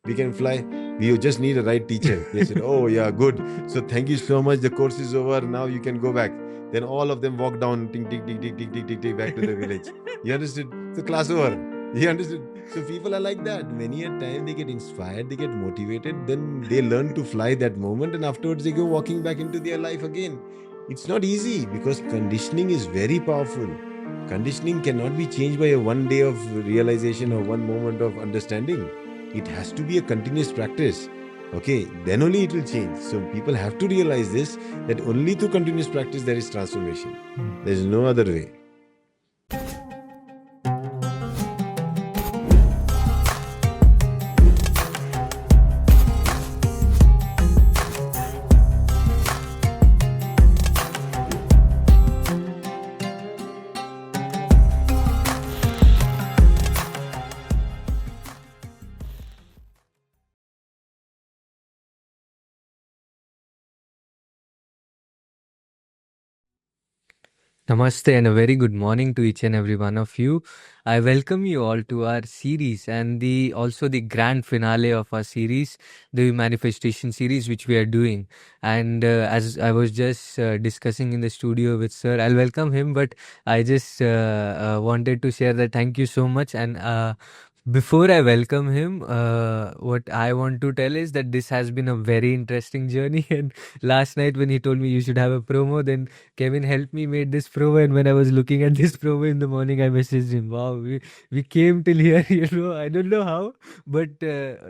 we can fly. We just need a right teacher. They said, oh yeah, good. So thank you so much. The course is over. Now you can go back. Then all of them walk down, ting, ting, ting, ting, ting, ting, ting, ting, back to the village. You understood? So class over. You understood? So people are like that. Many a time they get inspired, they get motivated, then they learn to fly that moment, and afterwards they go walking back into their life again. It's not easy because conditioning is very powerful. Conditioning cannot be changed by a one day of realization or one moment of understanding. It has to be a continuous practice. Okay, then only it will change. So people have to realize this, that only through continuous practice there is transformation. There is no other way. Namaste and a very good morning to each and every one of you. I welcome you all to our series and also the grand finale of our series, the manifestation series which we are doing. And as I was just discussing in the studio with sir, I'll welcome him, but I just wanted to share that thank you so much. And before I welcome him, what I want to tell is that this has been a very interesting journey. And last night when he told me you should have a promo, then Kevin helped me made this promo, and when I was looking at this promo in the morning, I messaged him. Wow, we came till here. I don't know how, but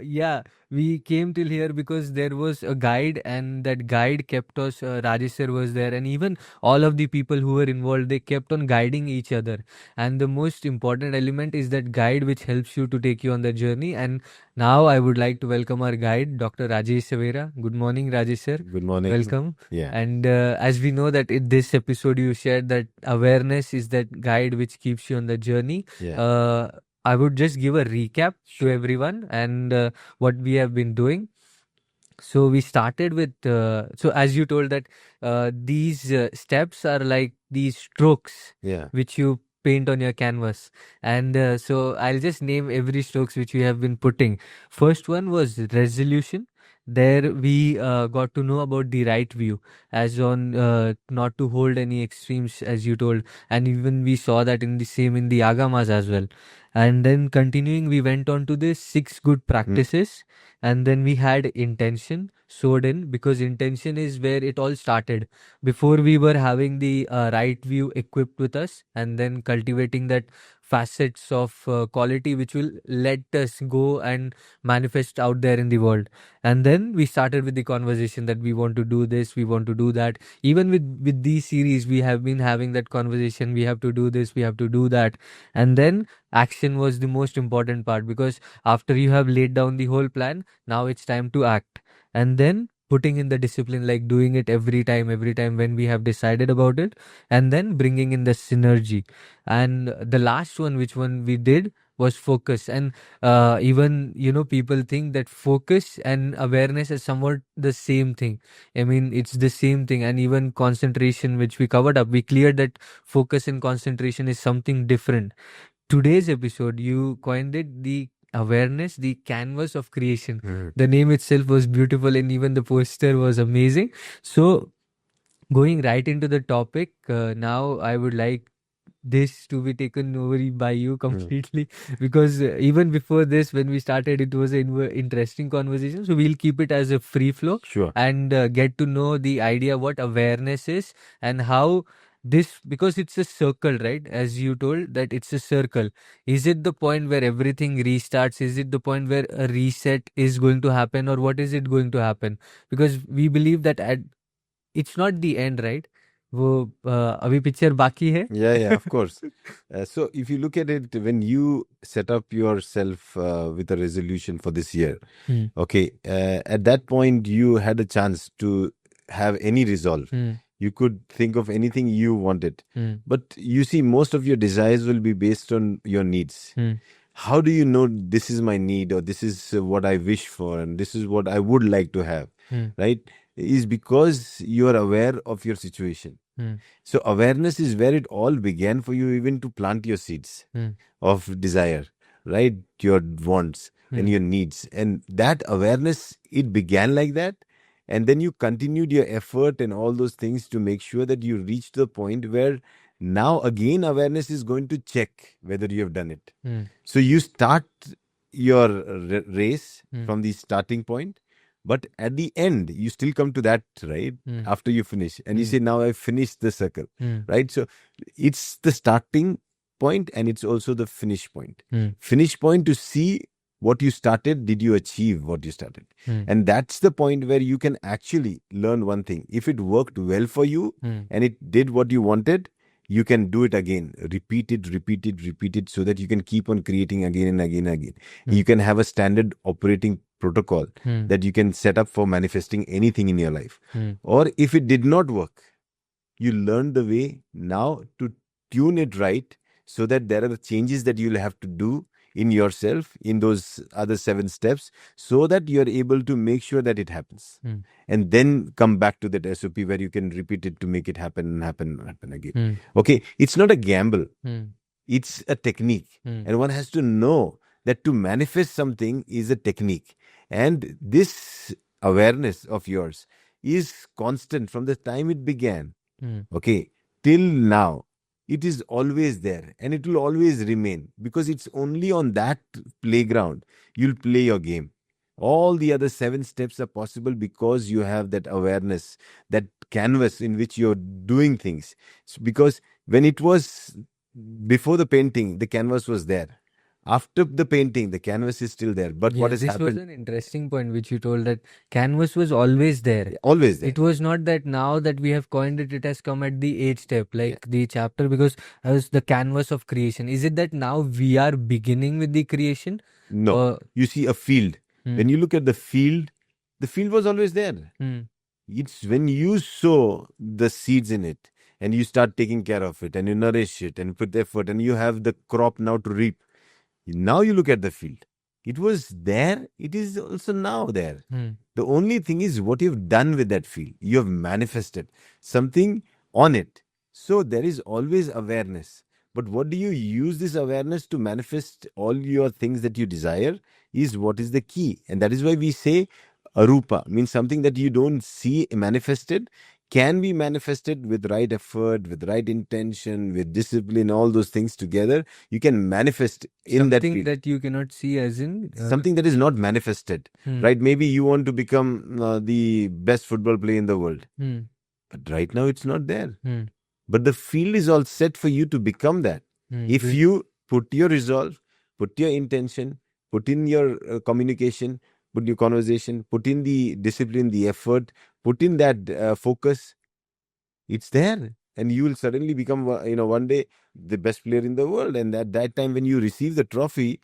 yeah, we came till here because there was a guide, and that guide kept us. Rajesh sir was there, and even all of the people who were involved, they kept on guiding each other. And the most important element is that guide which helps you to take you on the journey. And now I would like to welcome our guide, Dr. Rajesh Savera. Good morning, Rajesh sir. Good morning. Welcome. Yeah. And as we know that in this episode you shared that awareness is that guide which keeps you on the journey. Yeah. I would just give a recap to everyone and what we have been doing. So we started with so as you told that these steps are like these strokes Yeah. which you paint on your canvas. And so I'll just name every strokes which we have been putting. First one was resolution. There we got to know about the right view, as on not to hold any extremes, as you told, and even we saw that in the same in the agamas as well. And then continuing, we went on to the 6 good practices, and then we had intention sewed in, because intention is where it all started. Before we were having the right view equipped with us, and then cultivating that facets of quality which will let us go and manifest out there in the world. And then we started with the conversation that we want to do this, we want to do that. Even with these series, we have been having that conversation, we have to do this, we have to do that. And then action was the most important part, because after you have laid down the whole plan, now it's time to act. And then putting in the discipline, like doing it every time when we have decided about it, and then bringing in the synergy. And the last one, which one we did, was focus. And even people think that focus and awareness is somewhat the same thing. I mean, it's the same thing. And even concentration, which we covered up, we cleared that focus and concentration is something different. Today's episode, you coined it the awareness, the canvas of creation. The name itself was beautiful, and even the poster was amazing. So going right into the topic, now I would like this to be taken over by you completely, because even before this, when we started, it was an interesting conversation. So we'll keep it as a free flow. Sure. And get to know the idea what awareness is, and how this, because it's a circle, right? As you told that it's a circle. Is it the point where everything restarts? Is it the point where a reset is going to happen, or what is it going to happen? Because we believe that it's not the end, right? वो अभी picture बाकी है. Yeah, of course. So if you look at it, when you set up yourself with a resolution for this year, okay, at that point you had a chance to have any resolve. You could think of anything you wanted. But you see, most of your desires will be based on your needs. How do you know this is my need, or this is what I wish for, and this is what I would like to have, right? Is because you are aware of your situation. So awareness is where it all began for you, even to plant your seeds of desire, right? Your wants. and your needs. And that awareness, it began like that. And then you continued your effort and all those things to make sure that you reach the point where now again awareness is going to check whether you have done it. So you start your race from the starting point, but at the end you still come to that, right? After you finish and you say, now I finished the circle, right? So it's the starting point and it's also the finish point. Finish point to see what you started, did you achieve what you started? And that's the point where you can actually learn one thing. If it worked well for you and it did what you wanted, you can do it again, repeat it, so that you can keep on creating again and again and again. You can have a standard operating protocol that you can set up for manifesting anything in your life. Or if it did not work, you learn the way now to tune it right, so that there are changes that you'll have to do in yourself in those other 7 steps, so that you're able to make sure that it happens. And then come back to that SOP where you can repeat it to make it happen again. Okay, it's not a gamble. It's a technique. And one has to know that to manifest something is a technique. And this awareness of yours is constant from the time it began. Okay, till now. It is always there and it will always remain, because it's only on that playground you'll play your game. All the other 7 steps are possible because you have that awareness, that canvas in which you're doing things. Because when it was before the painting, the canvas was there. After the painting, the canvas is still there. But what has this happened? was an interesting point which you told, that canvas was always there. Always there. It was not that now that we have coined it, it has come at the 8th step, like the chapter, because as the canvas of creation. Is it that now we are beginning with the creation? No. You see a field. When you look at the field was always there. It's when you sow the seeds in it and you start taking care of it and you nourish it and put effort and you have the crop now to reap. Now you look at the field. It was there. It is also now there. The only thing is what you've done with that field. You have manifested something on it. So there is always awareness. But what do you use this awareness to manifest all your things that you desire is what is the key. And that is why we say arupa, means something that you don't see manifested can be manifested with right effort, with right intention, with discipline, all those things together. You can manifest in that field. Something that you cannot see, as in something that is not manifested, right? Maybe you want to become the best football player in the world, but right now it's not there. But the field is all set for you to become that. If you put your resolve, put your intention, put in your communication, put your conversation, put in the discipline, the effort, put in that focus, it's there. And you will suddenly become, one day the best player in the world. And at that time, when you receive the trophy,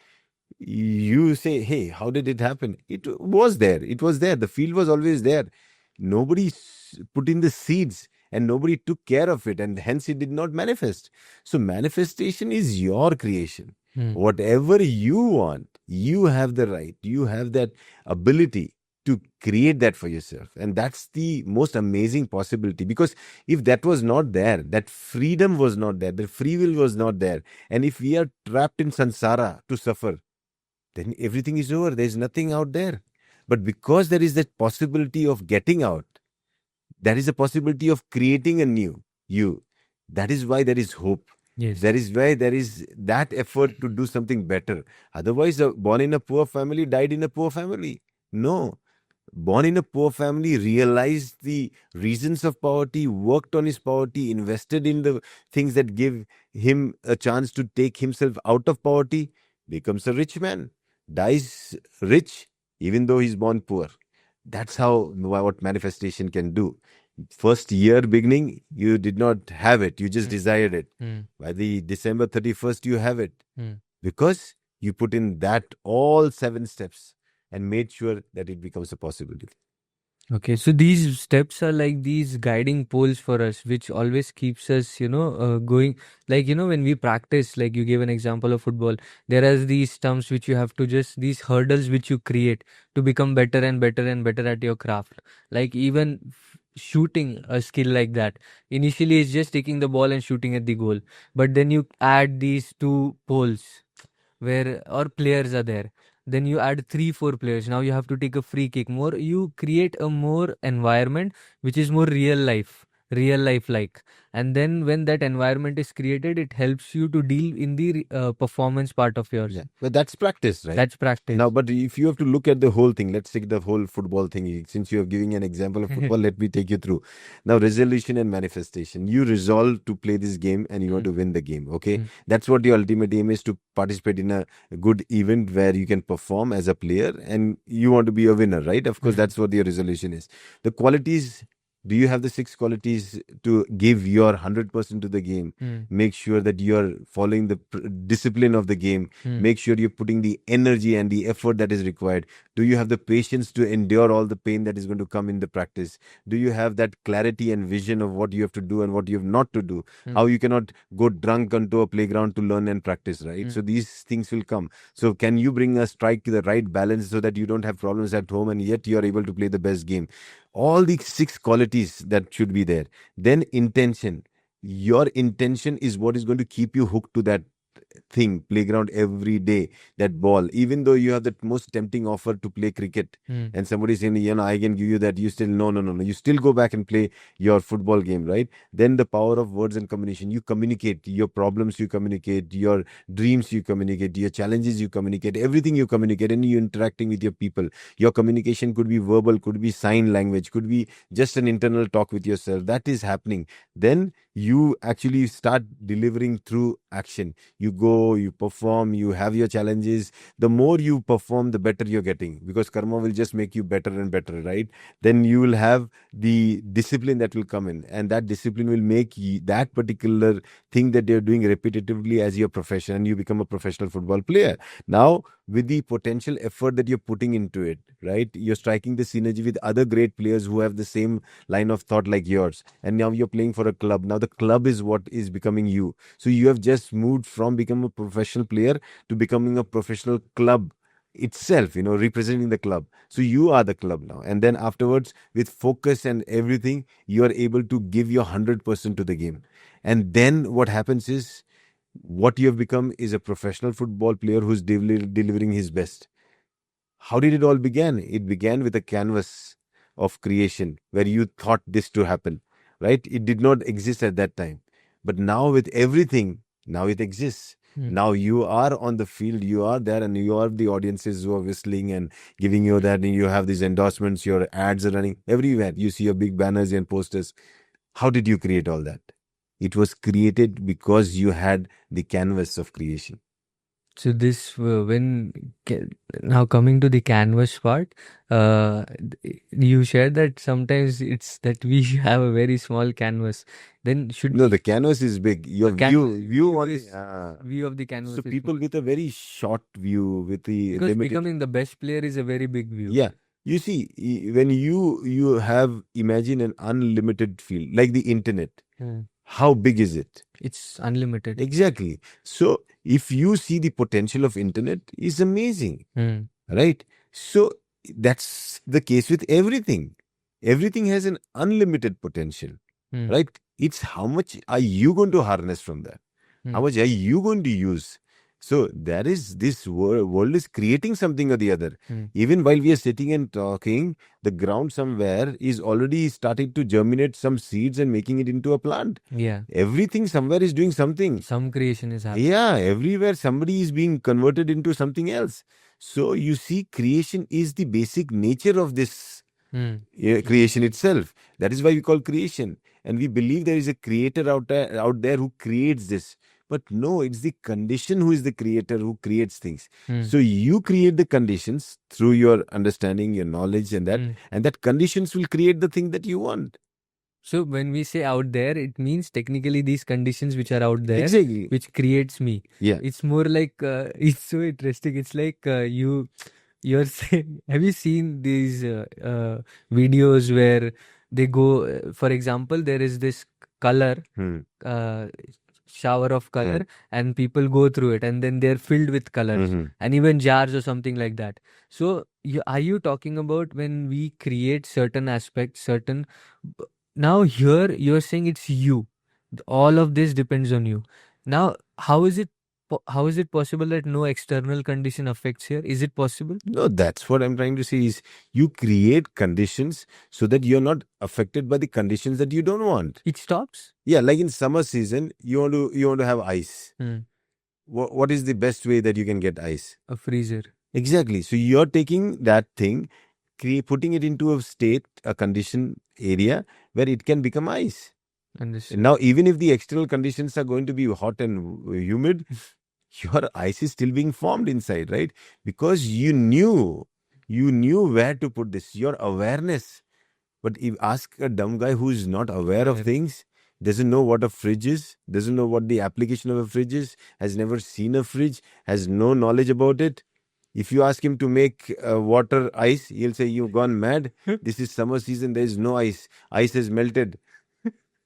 you say, hey, how did it happen? It was there. It was there. The field was always there. Nobody put in the seeds and nobody took care of it. And hence it did not manifest. So manifestation is your creation. Whatever you want, you have the right. You have that ability to create that for yourself. And that's the most amazing possibility. Because if that was not there, that freedom was not there, the free will was not there. And if we are trapped in samsara to suffer, then everything is over. There's nothing out there. But because there is that possibility of getting out, there is a possibility of creating a new you. That is why there is hope. Yes. That is why there is that effort to do something better. Otherwise, born in a poor family, died in a poor family. No. Born in a poor family, realized the reasons of poverty, worked on his poverty, invested in the things that give him a chance to take himself out of poverty, becomes a rich man, dies rich, even though he's born poor. That's what manifestation can do. First year beginning, you did not have it. You just desired it. By the December 31st, you have it. Because you put in that all 7 steps and made sure that it becomes a possibility. Okay, so these steps are like these guiding poles for us, which always keeps us, going. Like, when we practice, like you gave an example of football, there are these stumps which you have to these hurdles which you create to become better and better and better at your craft. Like even shooting a skill like that. Initially, it's just taking the ball and shooting at the goal. But then you add these 2 poles where, or players are there. then you add 3 4 players, now you have to take a free kick, more you create a more environment which is more real life like. And then when that environment is created, it helps you to deal in the performance part of yours. Yeah, but that's practice, right? That's practice. Now, but if you have to look at the whole thing, let's take the whole football thing. Since you are giving an example of football, let me take you through. Now, resolution and manifestation. You resolve to play this game and you want to win the game. Okay, that's what your ultimate aim is, to participate in a good event where you can perform as a player and you want to be a winner, right? Of course, that's what your resolution is. The qualities. Do you have the 6 qualities to give your 100% to the game? Make sure that you're following the discipline of the game. Make sure you're putting the energy and the effort that is required. Do you have the patience to endure all the pain that is going to come in the practice? Do you have that clarity and vision of what you have to do and what you have not to do? How you cannot go drunk onto a playground to learn and practice, right? So these things will come. So can you bring a strike to the right balance so that you don't have problems at home and yet you are able to play the best game? All the 6 qualities that should be there. Then intention. Your intention is what is going to keep you hooked to that thing, playground every day, that ball. Even though you have the most tempting offer to play cricket and somebody saying, I can give you that, you still, no. You still go back and play your football game, right? Then the power of words and communication. You communicate your problems, you communicate your dreams, you communicate your challenges, you communicate everything, you communicate, and you interacting with your people. Your communication could be verbal, could be sign language, could be just an internal talk with yourself. That is happening. Then you actually start delivering through action. You go, you perform, you have your challenges. The more you perform, the better you're getting, because karma will just make you better and better, right? Then you will have the discipline that will come in, and that discipline will make that particular thing that you're doing repetitively as your profession, and you become a professional football player. Now, with the potential effort that you're putting into it, right? You're striking the synergy with other great players who have the same line of thought like yours. And now you're playing for a club. Now the club is what is becoming you. So you have just moved from becoming a professional player to becoming a professional club itself, representing the club. So you are the club now. And then afterwards, with focus and everything, you are able to give your 100% to the game. And then what happens is, what you have become is a professional football player who's delivering his best. How did it all begin? It began with a canvas of creation where you thought this to happen, right? It did not exist at that time. But now with everything, now it exists. Now you are on the field, you are there, and you are the audiences who are whistling and giving you that, and you have these endorsements, your ads are running everywhere. You see your big banners and posters. How did you create all that? It was created because you had the canvas of creation. So this now coming to the canvas part, you shared that sometimes it's that we have a very small canvas. Then should No, the canvas is big. Your view on is view of the canvas. So is people small. with a very short view, with the Because limited. becoming the best player is a very big view. Yeah, you see, when you have, imagine an unlimited field like the internet. How big is it? It's unlimited. Exactly. So if you see the potential of internet, is amazing, right? So that's the case with everything. Everything has an unlimited potential, right? It's how much are you going to harness from that? How much are you going to use? So that is, this world is creating something or the other. Even while we are sitting and talking, the ground somewhere is already starting to germinate some seeds and making it into a plant. Yeah. Everything somewhere is doing something. Some creation is happening. Yeah, everywhere somebody is being converted into something else. So you see, creation is the basic nature of this creation itself. That is why we call creation. And we believe there is a creator out there who creates this. But no, it's the condition who is the creator, who creates things. So you create the conditions through your understanding, your knowledge, and that conditions will create the thing that you want. So when we say out there, it means technically these conditions which are out there, Exactly, which creates me. Yeah. It's more like it's so interesting. It's like you're saying. Have you seen these videos where they go? For example, there is this color. Shower of color, and people go through it, and then they're filled with colors, and even jars or something like that. So are you talking about when we create certain aspects, now here you're saying it's you, all of this depends on you. Now how is it how is it possible that no external condition affects here? Is it possible? No, that's what I'm trying to say is you create conditions so that you're not affected by the conditions that you don't want. It stops? Yeah, like in summer season, you want to have ice. What is the best way that you can get ice? A freezer. Exactly. So you're taking that thing, putting it into a state, a condition area where it can become ice. Understood. Now, even if the external conditions are going to be hot and humid, your ice is still being formed inside, right? Because you knew where to put this, your awareness. But if ask a dumb guy who's not aware of things, doesn't know what a fridge is, doesn't know what the application of a fridge is, has never seen a fridge, has no knowledge about it. If you ask him to make water ice, he'll say, "You've gone mad. This is summer season. There is no ice. Ice has melted."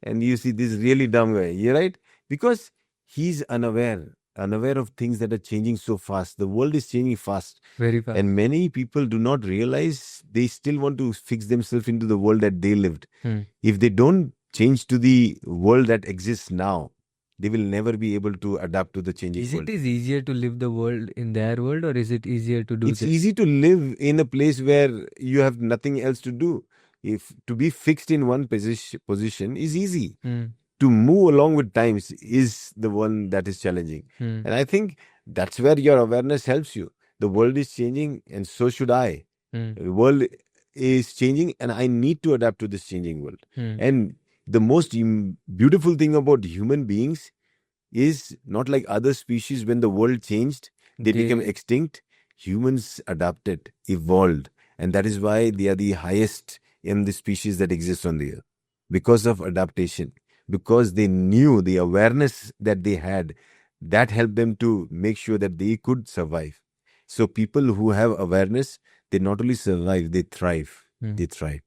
And you see this really dumb guy. You're right? Because he's unaware of things that are changing so fast. The world is changing fast. Very fast. And many people do not realize they still want to fix themselves into the world that they lived. If they don't change to the world that exists now, they will never be able to adapt to the changing world. Is it easier to live the world in their world, or is it easier to do It's this? easy to live in a place where you have nothing else to do. If to be fixed in one position is easy. To move along with times is the one that is challenging. And I think that's where your awareness helps you. The world is changing and so should I. The world is changing and I need to adapt to this changing world. And the most beautiful thing about human beings is not like other species. When the world changed, they became extinct. Humans adapted, evolved. And that is why they are the highest in the species that exist on the earth. Because of adaptation. Because they knew the awareness that they had, that helped them to make sure that they could survive. So people who have awareness, they not only survive, they thrive. They thrive.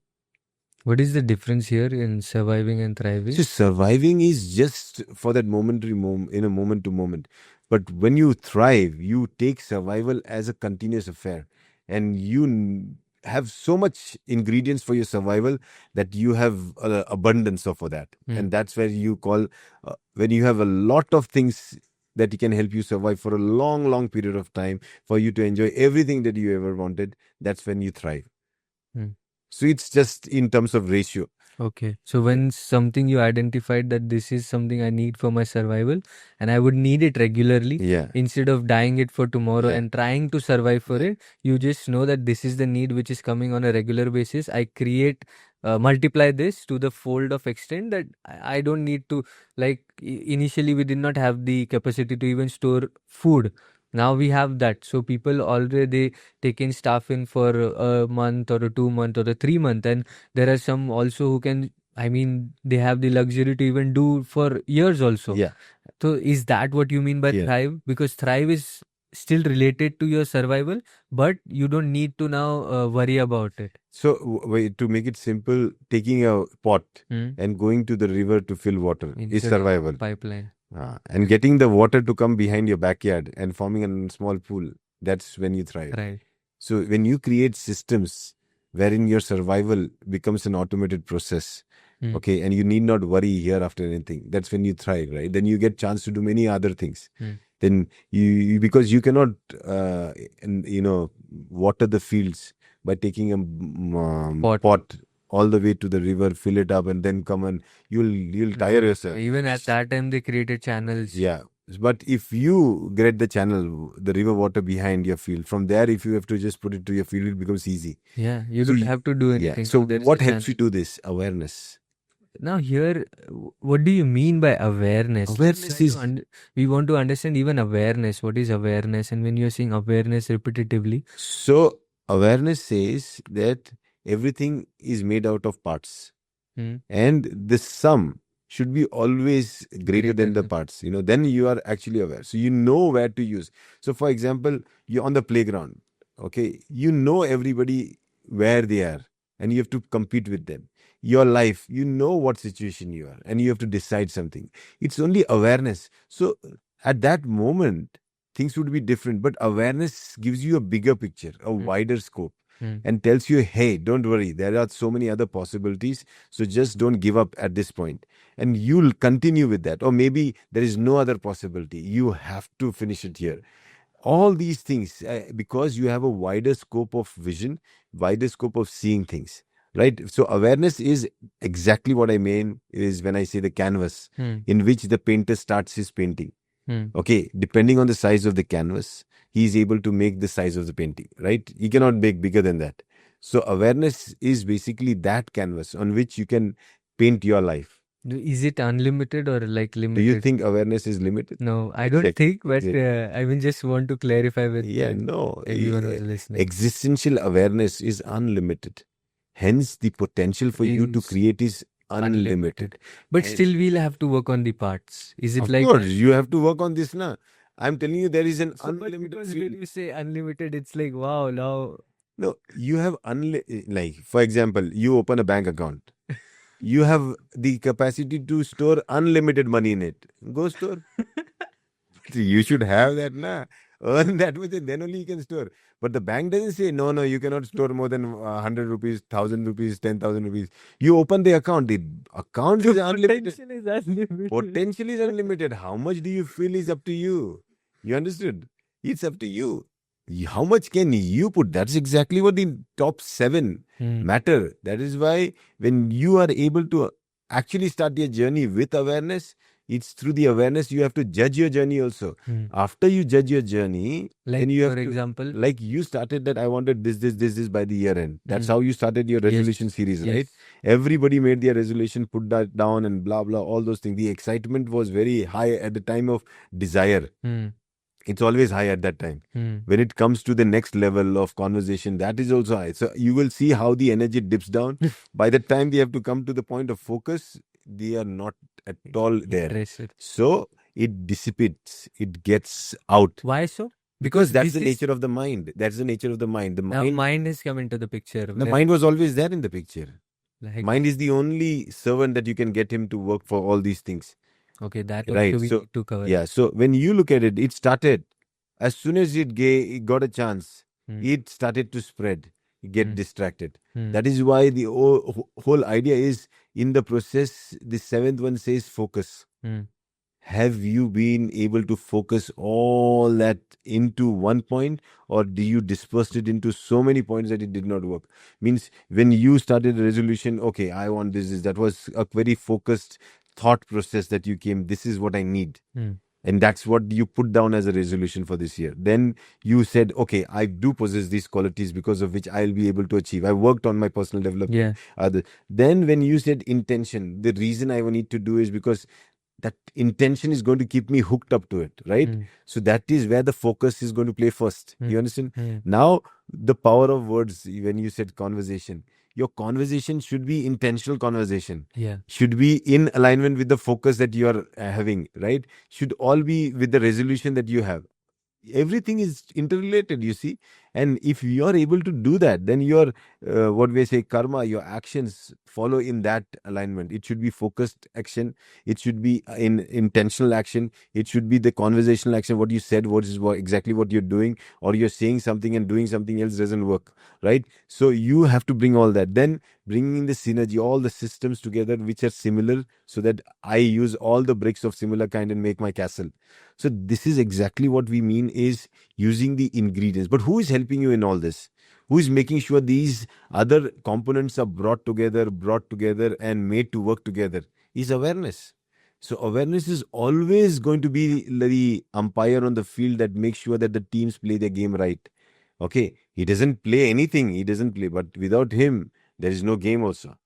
What is the difference here in surviving and thriving? So surviving is just for that momentary moment, in a moment to moment. But when you thrive, you take survival as a continuous affair. And you have so much ingredients for your survival that you have abundance of for that. And that's where you call, when you have a lot of things that can help you survive for a long, long period of time, for you to enjoy everything that you ever wanted, that's when you thrive. So it's just in terms of ratio. Okay. So when something you identified that this is something I need for my survival and I would need it regularly, instead of dying it for tomorrow and trying to survive for it, you just know that this is the need which is coming on a regular basis. I multiply this to the fold of extent that I don't need to, like initially we did not have the capacity to even store food. Now we have that. So people already taken staff in for a month or a 2 month or a 3 month, and there are some also who can, I mean, they have the luxury to even do for years also. So is that what you mean by thrive? Because thrive is still related to your survival, but you don't need to now worry about it. So to make it simple, taking a pot and going to the river to fill water is survival. Pipeline. And getting the water to come behind your backyard and forming a small pool, that's when you thrive. Right. So when you create systems wherein your survival becomes an automated process, okay, and you need not worry here after anything, that's when you thrive, right? Then you get chance to do many other things. Then you because you cannot water the fields by taking a pot all the way to the river, fill it up, and then come and you'll tire yourself. Even at that time, they created channels. Yeah. But if you get the channel, the river water behind your field, from there, if you have to just put it to your field, it becomes easy. Yeah, you don't have to do anything. So what helps you do this? Awareness. Now here, what do you mean by awareness? Awareness is... we want to understand even awareness. What is awareness? And when you're saying awareness repetitively. So awareness says that everything is made out of parts. And the sum should be always greater than the parts. Then you are actually aware. So you know where to use. So for example, you're on the playground. Okay. You know everybody where they are and you have to compete with them. Your life, you know what situation you are and you have to decide something. It's only awareness. So at that moment, things would be different, but awareness gives you a bigger picture, a wider scope. and tells you, hey, don't worry, there are so many other possibilities, so just don't give up at this point. And you'll continue with that. Or maybe there is no other possibility, you have to finish it here. All these things, because you have a wider scope of vision, wider scope of seeing things, right? So awareness is exactly what I mean is when I say the canvas in which the painter starts his painting. Okay, depending on the size of the canvas, he is able to make the size of the painting, right? He cannot make bigger than that. So awareness is basically that canvas on which you can paint your life. Is it unlimited or like Do limited? you think awareness is limited? No, I don't think, but I mean, just want to clarify with no. everyone who's listening. Existential awareness is unlimited. Hence, the potential for you to create is unlimited. But still, we'll have to work on the parts. Is it Of like? course, you have to work on this now. I'm telling you, there is an unlimited. Because when you say unlimited, it's like, wow, now. No, you have like, for example, you open a bank account. You have the capacity to store unlimited money in it. Go store. You should have that, na. Earn that much, and then only you can store. But the bank doesn't say, no, no, you cannot store more than 100 rupees, 1,000 rupees, 10,000 rupees. You open the account. The account is unlimited. Potential is unlimited. Potential is unlimited. How much do you feel is up to you? You understood? It's up to you. How much can you put? That's exactly what the top 7 matter. That is why when you are able to actually start your journey with awareness, it's through the awareness you have to judge your journey also. After you judge your journey, like, then you have for example, like you started that I wanted this by the year end. That's how you started your resolution series, right? Everybody made their resolution, put that down and blah, blah, all those things. The excitement was very high at the time of desire. It's always high at that time. When it comes to the next level of conversation, that is also high. So you will see how the energy dips down. By the time they have to come to the point of focus, they are not at all there. So it dissipates. It gets out. Why so? Because that's the nature of the mind. That's the nature of the mind. The mind has come into the picture. The mind was always there in the picture. Mind is the only servant that you can get him to work for all these things. Okay, that right. we need to cover. Yeah. So when you look at it, it started as soon as it got a chance. It started to spread, get distracted. That is why the whole idea is in the process. The 7th one says focus. Have you been able to focus all that into one point, or do you disperse it into so many points that it did not work? Means when you started a resolution, okay, I want this, that was a very focused thought process that you came, this is what I need. And that's what you put down as a resolution for this year. Then you said, okay, I do possess these qualities because of which I'll be able to achieve. I worked on my personal development. Then when you said intention, the reason I need to do is because that intention is going to keep me hooked up to it, right? So that is where the focus is going to play first. You understand? Now, the power of words, when you said conversation, your conversation should be intentional conversation. Should be in alignment with the focus that you are having, right? Should all be with the resolution that you have. Everything is interrelated, you see. And if you are able to do that, then your what we say karma, your actions follow in that alignment. It should be focused action. It should be in intentional action. It should be the conversational action. What you said, exactly what you're doing, or you're saying something and doing something else doesn't work, right? So you have to bring all that. Then bringing the synergy, all the systems together which are similar, so that I use all the bricks of similar kind and make my castle. So this is exactly what we mean is using the ingredients. But who is helping you in all this? Who is making sure these other components are brought together and made to work together? Is awareness. So awareness is always going to be the umpire on the field that makes sure that the teams play their game right. Okay, he doesn't play anything. He doesn't play. But without him, there is no game also.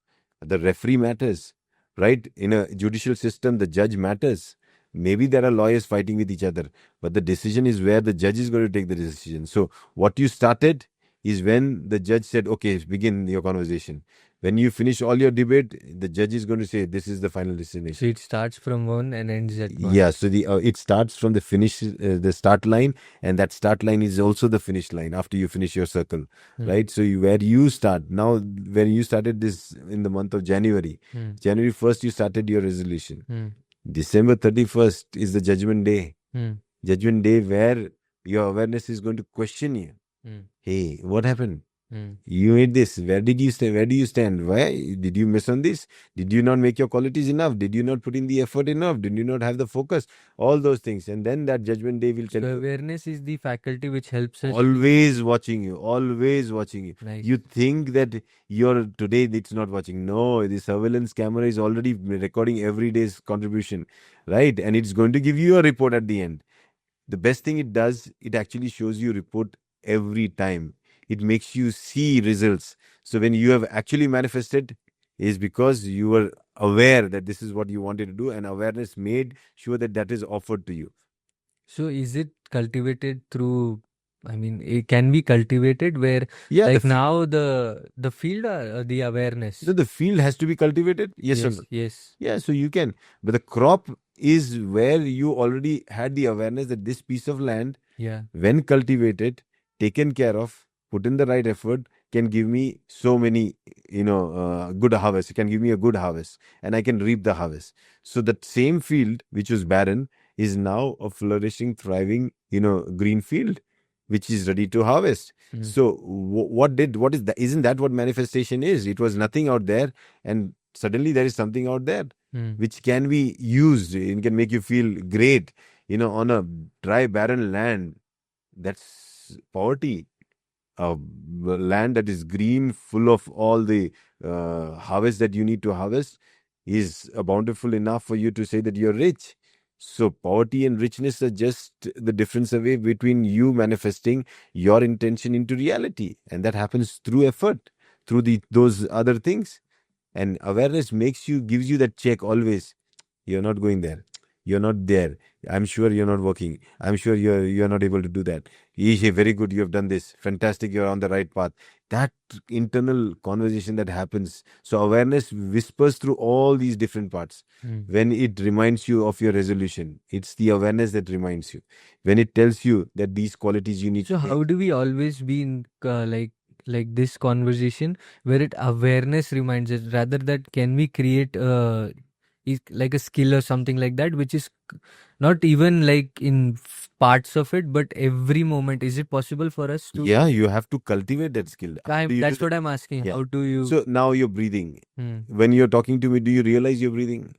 The referee matters, right? In a judicial system, the judge matters. Maybe there are lawyers fighting with each other, but the decision is where the judge is going to take the decision. So what you started is when the judge said, okay, begin your conversation. When you finish all your debate, the judge is going to say, this is the final destination. So it starts from one and ends at one. Yeah, so it starts from the finish, the start line, and that start line is also the finish line after you finish your circle, right? So where you start, now when you started this in the month of January, January 1st, you started your resolution. December 31st is the judgment day. Judgment day where your awareness is going to question you. Hey, what happened? Hmm. You made this. Where did you stand? Where do you stand? Why did you miss on this? Did you not make your qualities enough? Did you not put in the effort enough? Did you not have the focus? All those things. And then that judgment day will tell So you, awareness is the faculty which helps us to. always watching you, always watching you. Nice. You think that you're today, it's not watching. No, the surveillance camera is already recording every day's contribution, right? And it's going to give you a report at the end. The best thing it does, it actually shows you report every time. It makes you see results. So when you have actually manifested, is because you were aware that this is what you wanted to do, and awareness made sure that that is offered to you. So is it cultivated through? I mean, it can be cultivated where, Yeah, like now the field or the awareness. the field has to be cultivated. Yes or Yes. no? Yes. Yeah, so you can. But the crop is where you already had the awareness that this piece of land, Yeah. when cultivated, taken care of, put in the right effort, can give me so many, good harvest. It can give me a good harvest, and I can reap the harvest. So that same field which was barren is now a flourishing, thriving, green field, which is ready to harvest. Mm. So what is that? Isn't that what manifestation is? It was nothing out there, and suddenly there is something out there Mm. which can be used. It can make you feel great, on a dry, barren land. That's poverty. A land that is green, full of all the harvest that you need to harvest, is bountiful enough for you to say that you're rich. So poverty and richness are just the difference away between you manifesting your intention into reality, and that happens through effort, through those other things. And awareness gives you that check always. You're not going there. You're not there. I'm sure you're not working. I'm sure you're not able to do that. Yeesh, very good. You have done this. Fantastic. You're on the right path. That internal conversation that happens. So awareness whispers through all these different parts. Mm. When it reminds you of your resolution, it's the awareness that reminds you. When it tells you that these qualities you need So to how make. do we always be in like this conversation where it awareness reminds us rather that can we create like a skill or something like that which is not even like in parts of it but every moment, is it possible for us to? Yeah, you have to cultivate that skill. How do you do That's that? what I'm asking, Yeah. how do you? So now you're breathing. Hmm. When you're talking to me, do you realize you're breathing?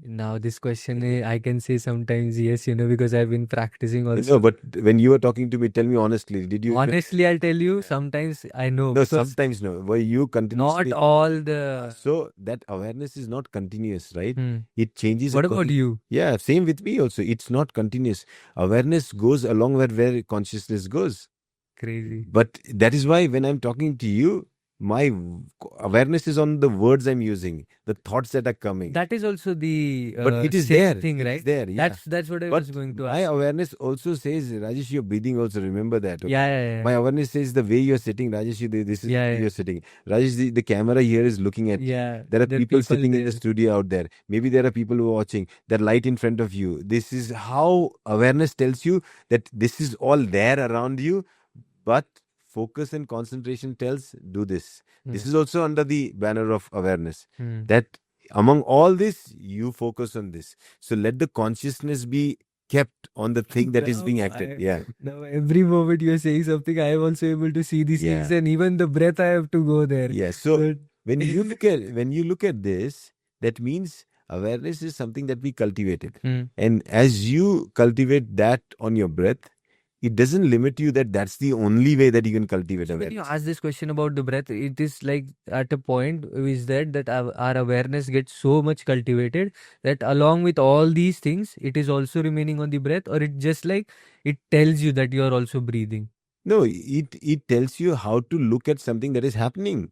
Now this question, I can say sometimes yes, because I've been practicing No, also. but when you were talking to me, tell me honestly, did you even? Honestly, I'll tell you, sometimes I know No, because sometimes no. Were you not continuously? all the. So that awareness is not continuous, right? Hmm. It changes What about according. you? Yeah, same with me also. It's not continuous. Awareness goes along where consciousness goes. Crazy. But that is why when I'm talking to you, my awareness is on the words I'm using, the thoughts that are coming. That is also the But it is same there. thing, It is right? there. Yeah. That's what I But was going to my ask. awareness also says, Rajesh, you're breathing also. Remember that. Yeah, Okay. yeah, My awareness says the way you're sitting, Rajesh, this is the yeah, way yeah, you're sitting. Rajesh, the camera here is looking at you. yeah. There are There are people people sitting in the there. studio out there. Maybe there are people who are watching. That light in front of you. This is how awareness tells you that this is all there around you. But focus and concentration tells, do this. Hmm. This is also under the banner of awareness. Hmm. That among all this, you focus on this. So let the consciousness be kept on the thing that is being acted. Yeah. Now every moment you're saying something, I am also able to see these things, Yeah. and even the breath I have to go there. Yeah. So But when you look at this, that means awareness is something that we cultivated. Hmm. And as you cultivate that on your breath, it doesn't limit you that that's the only way that you can cultivate So when you awareness. ask this question about the breath, it is like at a point is that our awareness gets so much cultivated that along with all these things, it is also remaining on the breath, or it just like it tells you that you are also breathing. No, it tells you how to look at something that is happening.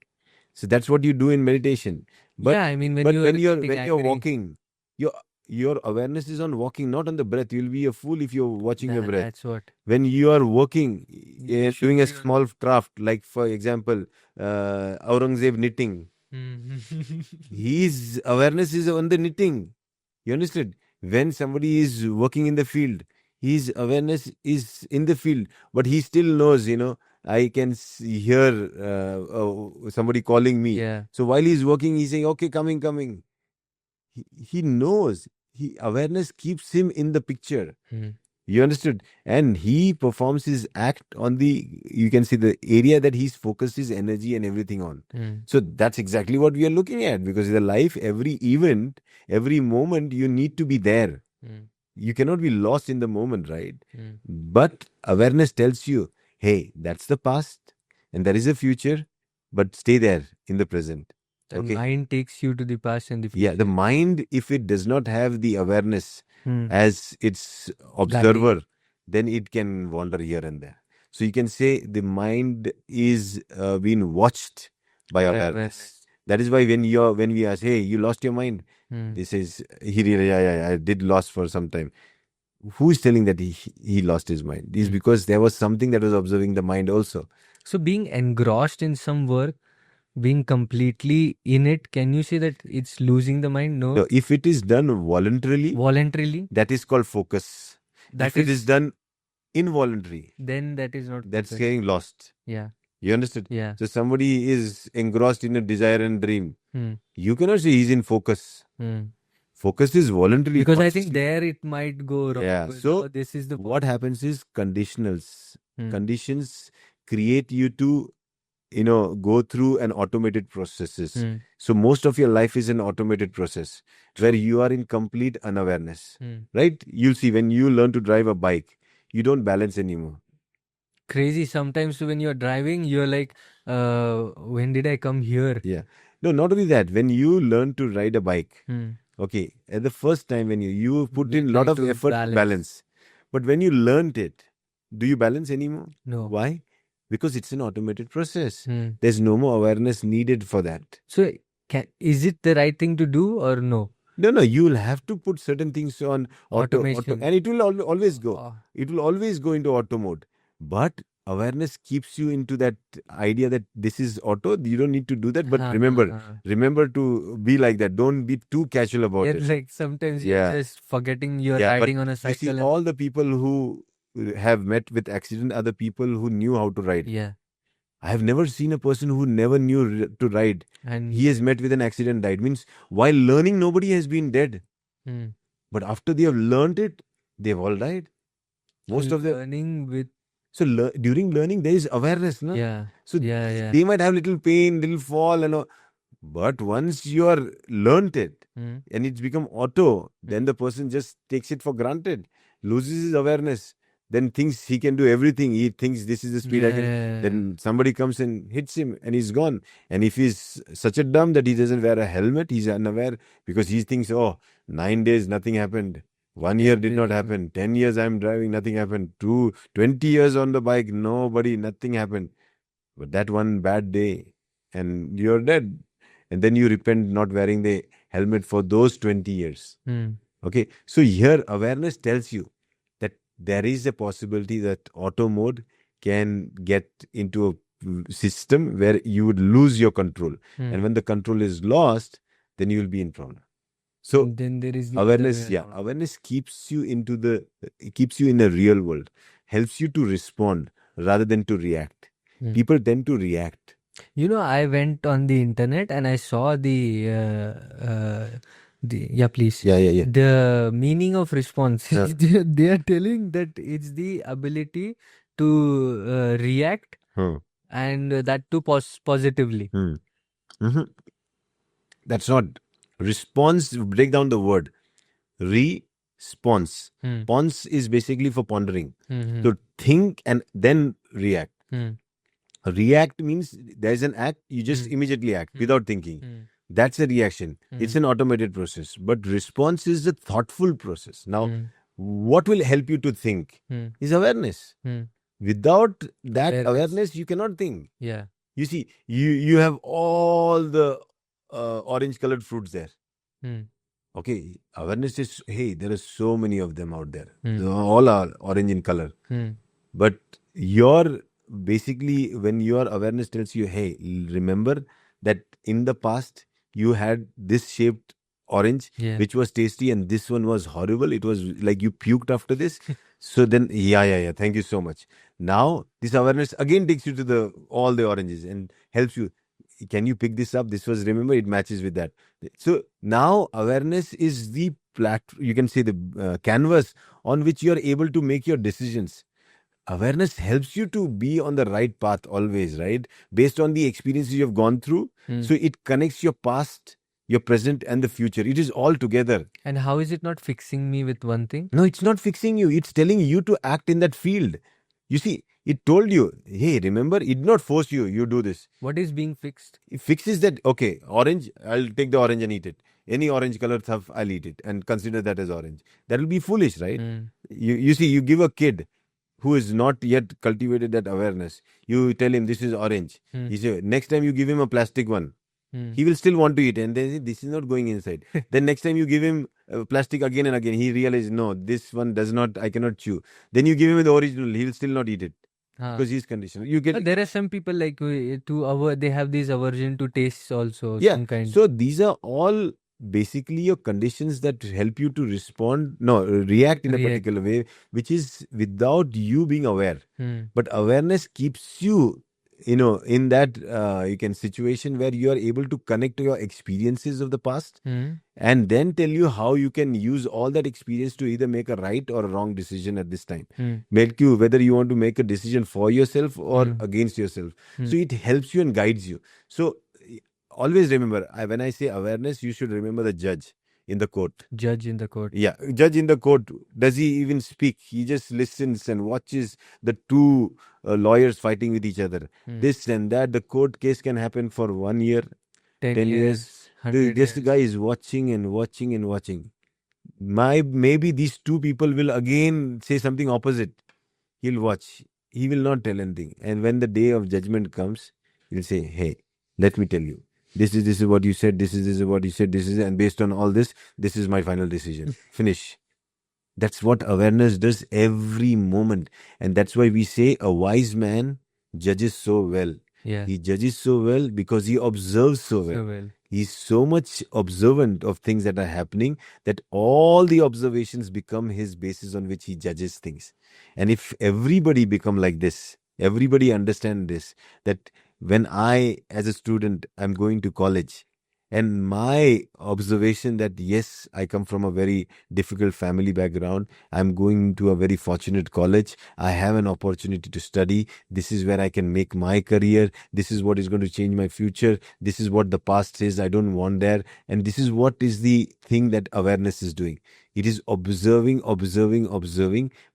So that's what you do in meditation. But Yeah, I mean when but you are when you're getting when you're angry, walking, your your awareness is on walking, not on the breath. You'll be a fool if you're watching your breath. that's what. When you are working, You should doing a be on. small craft, like for example, Aurangzeb knitting, Hmm. his awareness is on the knitting. You understood? When somebody is working in the field, his awareness is in the field, but he still knows, I can hear somebody calling me. Yeah. So while he's working, he's saying, okay, coming, coming. He knows. Awareness keeps him in the picture. Hmm. You understood? And he performs his act on you can see the area that he's focused his energy and everything on. So that's exactly what we are looking at, because in the life, every event, every moment, you need to be there. You cannot be lost in the moment, right? But awareness tells you, hey, that's the past and there is a future, but stay there in the present. The Okay. mind takes you to the past and the future. Yeah, the mind, if it does not have the awareness Hmm. as its Guiding. observer, then it can wander here and there. So you can say the mind is being watched by awareness. That is why when we ask, hey, you lost your mind, this is he really, yeah, I did lost for some time. Who is telling that he lost his mind? It's because there was something that was observing the mind also. So being engrossed in some work, being completely in it, can you say that it's losing the mind? No. So if it is done Voluntarily, that is called focus. If it is done involuntary, then that is not that's focus. getting lost. Yeah. You understood? Yeah. So somebody is engrossed in a desire and dream. You cannot say he's in focus. Focus is voluntary. Because I think there it might go wrong. Yeah. Because, So this is the what happens is conditionals. Conditions create you to go through an automated processes. So most of your life is an automated process where you are in complete unawareness, right? You'll see when you learn to drive a bike, you don't balance anymore. Crazy. Sometimes when you're driving, you're like, when did I come here? Yeah. No, not only that. When you learn to ride a bike, okay, at the first time when you put in a lot of effort, balance. But when you learned it, do you balance anymore? No. Why? Because it's an automated process. There's no more awareness needed for that. So is it the right thing to do or no? No, you will have to put certain things on auto, Automation. and it will always go. It will always go into auto mode. But awareness keeps you into that idea that this is auto. You don't need to do that. But remember to be like that. Don't be too casual about it. Like sometimes you're just forgetting you're riding on a cycle. You see, all the people who have met with accident are the people who knew how to ride. Yeah. I have never seen a person who never knew to ride. And he has met with an accident, died. Means while learning, nobody has been dead. But after they have learned it, they've all died. Most of them. Learning with. So during learning, there is awareness, no? Yeah. So they might have little pain, little fall, and all. But once you are learned it and it's become auto, then the person just takes it for granted, loses his awareness. Then thinks he can do everything. He thinks this is the speed I can. Then somebody comes and hits him and he's gone. And if he's such a dumb that he doesn't wear a helmet, he's unaware because he thinks, 9 days, nothing happened. 1 year did not happen. 10 years I'm driving, nothing happened. 20 years on the bike, nothing happened. But that one bad day and you're dead. And then you repent not wearing the helmet for those 20 years. Okay. So here awareness tells you that there is a possibility that auto mode can get into a system where you would lose your control. And when the control is lost, then you will be in problem. So and then there is awareness, awareness keeps you in a real world, helps you to respond rather than to react. People tend to react. I went on the internet and I saw the please. Yeah. The meaning of response. They are telling that it's the ability to react and that too positively. That's not response. Break down the word. Response. Pons is basically for pondering. So think and then react. React means there's an act, you just immediately act without thinking. That's a reaction. It's an automated process. But response is a thoughtful process. Now, what will help you to think is awareness. Without that awareness, you cannot think. Yeah. You see, you have all the orange colored fruits there. Okay, awareness is, hey, there are so many of them out there. All are orange in color. But basically, when your awareness tells you, hey, remember that in the past, you had this shaped orange, which was tasty, and this one was horrible. It was like you puked after this. So then, yeah. Thank you so much. Now, this awareness again takes you to all the oranges and helps you. can you pick this up? This was, remember, it matches with that. So now awareness is the you can say the canvas on which you are able to make your decisions. Awareness helps you to be on the right path always, right? Based on the experiences you have gone through. So it connects your past, your present, and the future. It is all together. And how is it not fixing me with one thing? No, it's not fixing you. It's telling you to act in that field. You see, it told you, hey, remember, it did not force you, you do this. What is being fixed? It fixes that, okay, orange, I'll take the orange and eat it. Any orange colored stuff, I'll eat it and consider that as orange. That will be foolish, right? You see, you give a kid who is not yet cultivated that awareness, you tell him this is orange. He say, next time you give him a plastic one, he will still want to eat, and then this is not going inside. Then next time you give him plastic again and again, he realizes, no, this one does not, I cannot chew. Then you give him the original, he will still not eat it. Because he's conditioned. You get. There are some people like they have this aversion to taste also. Yeah. Some kind. So these are all basically your conditions that help you to react in a particular way, which is without you being aware. But awareness keeps you, in that you can situation where you are able to connect to your experiences of the past, and then tell you how you can use all that experience to either make a right or a wrong decision at this time. Make you whether you want to make a decision for yourself or against yourself. So it helps you and guides you. So always remember, when I say awareness, you should remember the judge in the court. Judge in the court. Yeah, judge in the court. Does he even speak? He just listens and watches the two lawyers fighting with each other. This and that. The court case can happen for 1 year, 10 years. This guy is watching and watching and watching. Maybe these two people will again say something opposite. He'll watch. He will not tell anything. And when the day of judgment comes, he'll say, hey, let me tell you. This is what you said. This is what you said. And based on all this is my final decision. Finish. That's what awareness does every moment. And that's why we say a wise man judges so well. Yeah. He judges so well because he observes so well. He's so much observant of things that are happening that all the observations become his basis on which he judges things. And if everybody become like this, everybody understand this, that when I, as a student, I'm going to college, and my observation that, yes, I come from a very difficult family background. I'm going to a very fortunate college. I have an opportunity to study. This is where I can make my career. This is what is going to change my future. This is what the past says I don't want there. And this is what is the thing that awareness is doing. It is observing,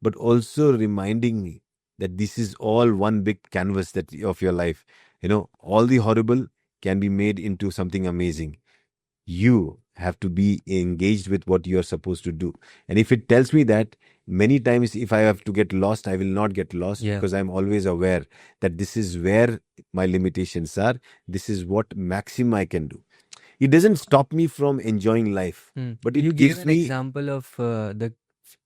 but also reminding me that this is all one big canvas of your life. All the horrible can be made into something amazing. You have to be engaged with what you are supposed to do. And if it tells me that, many times if I have to get lost, I will not get lost because I'm always aware that this is where my limitations are. This is what maximum I can do. It doesn't stop me from enjoying life, but it gives me... You gave an example of the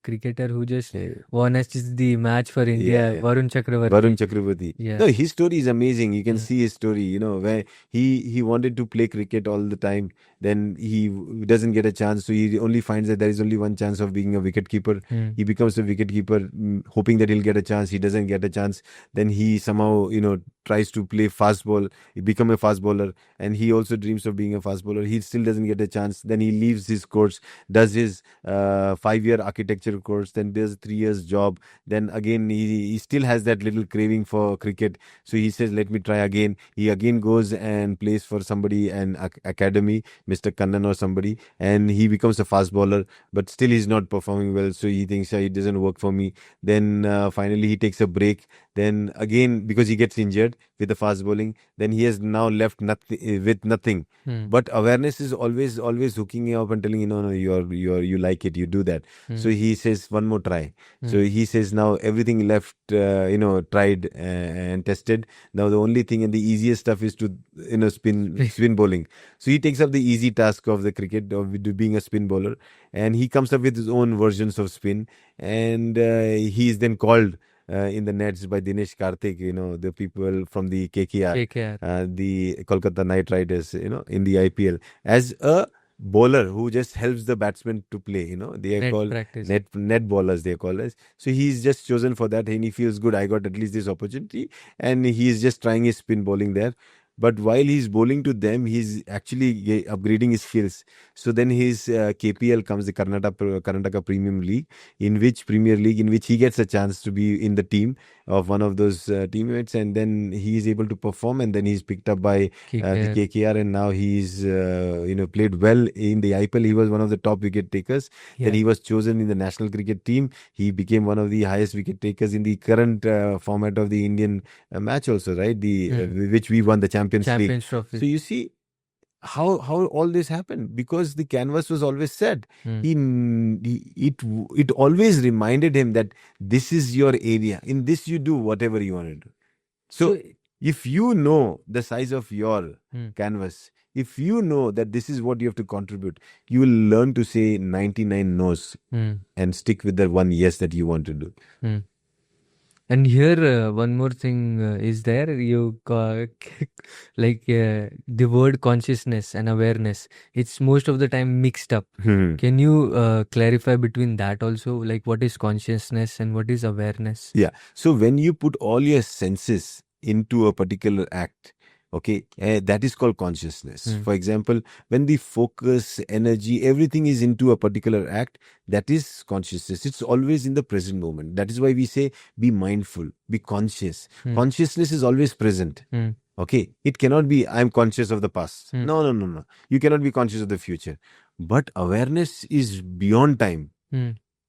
cricketer who just won the match for India, Varun Chakravarti. No, his story is amazing. You can see his story, where he wanted to play cricket all the time. Then he doesn't get a chance. So he only finds that there is only one chance of being a wicketkeeper. He becomes a wicketkeeper, hoping that he'll get a chance. He doesn't get a chance. Then he somehow, tries to play fast ball. He become a fast bowler. And he also dreams of being a fast bowler. He still doesn't get a chance. Then he leaves his course, does his 5-year architecture course, then does 3 years job. Then again, he still has that little craving for cricket. So he says, let me try again. He again goes and plays for somebody, an academy, Mr. Kannan or somebody. And he becomes a fast bowler, but still he's not performing well. So he thinks, it doesn't work for me. Then finally he takes a break. Then again, because he gets injured with the fast bowling, then he has now left with nothing. But awareness is always hooking you up and telling you, no, you like it, you do that. So he says, one more try. So he says, now everything left, tried and tested. Now the only thing and the easiest stuff is to, spin bowling. So he takes up the easy task of the cricket, of being a spin bowler, and he comes up with his own versions of spin. And he is then called in the nets by Dinesh Karthik, the people from the KKR. The Kolkata Knight Riders, in the IPL, as a bowler who just helps the batsman to play. They are called net bowlers, they are called as. So he's just chosen for that, and he feels good. I got at least this opportunity, and he is just trying his spin bowling there. But while he's bowling to them, he's actually upgrading his skills. So then his KPL comes, the Karnataka Premium League, Premier League, in which he gets a chance to be in the team of one of those teammates, and then he is able to perform, and then he's picked up by the KKR. KKR, and now he's played well in the IPL. He was one of the top wicket takers. Then Yeah. he was chosen in the national cricket team. He became one of the highest wicket takers in the current format of the Indian match also, right? Which we won the Champions League. Champions Trophy. So you see how all this happened, because the canvas was always set. It always reminded him that this is your area. In this you do whatever you want to do. So if you know the size of your canvas, if you know that this is what you have to contribute, you will learn to say 99 no's and stick with the one yes that you want to do. And here, one more thing is there. You like the word consciousness and awareness. It's most of the time mixed up. Can you clarify between that also? Like, what is consciousness and what is awareness? Yeah. So when you put all your senses into a particular act, okay, that is called consciousness. For example, when the focus, energy, everything is into a particular act, that is consciousness. It's always in the present moment. That is why we say be mindful, be conscious. Consciousness is always present. Okay, it cannot be I'm conscious of the past. No. You cannot be conscious of the future. But awareness is beyond time.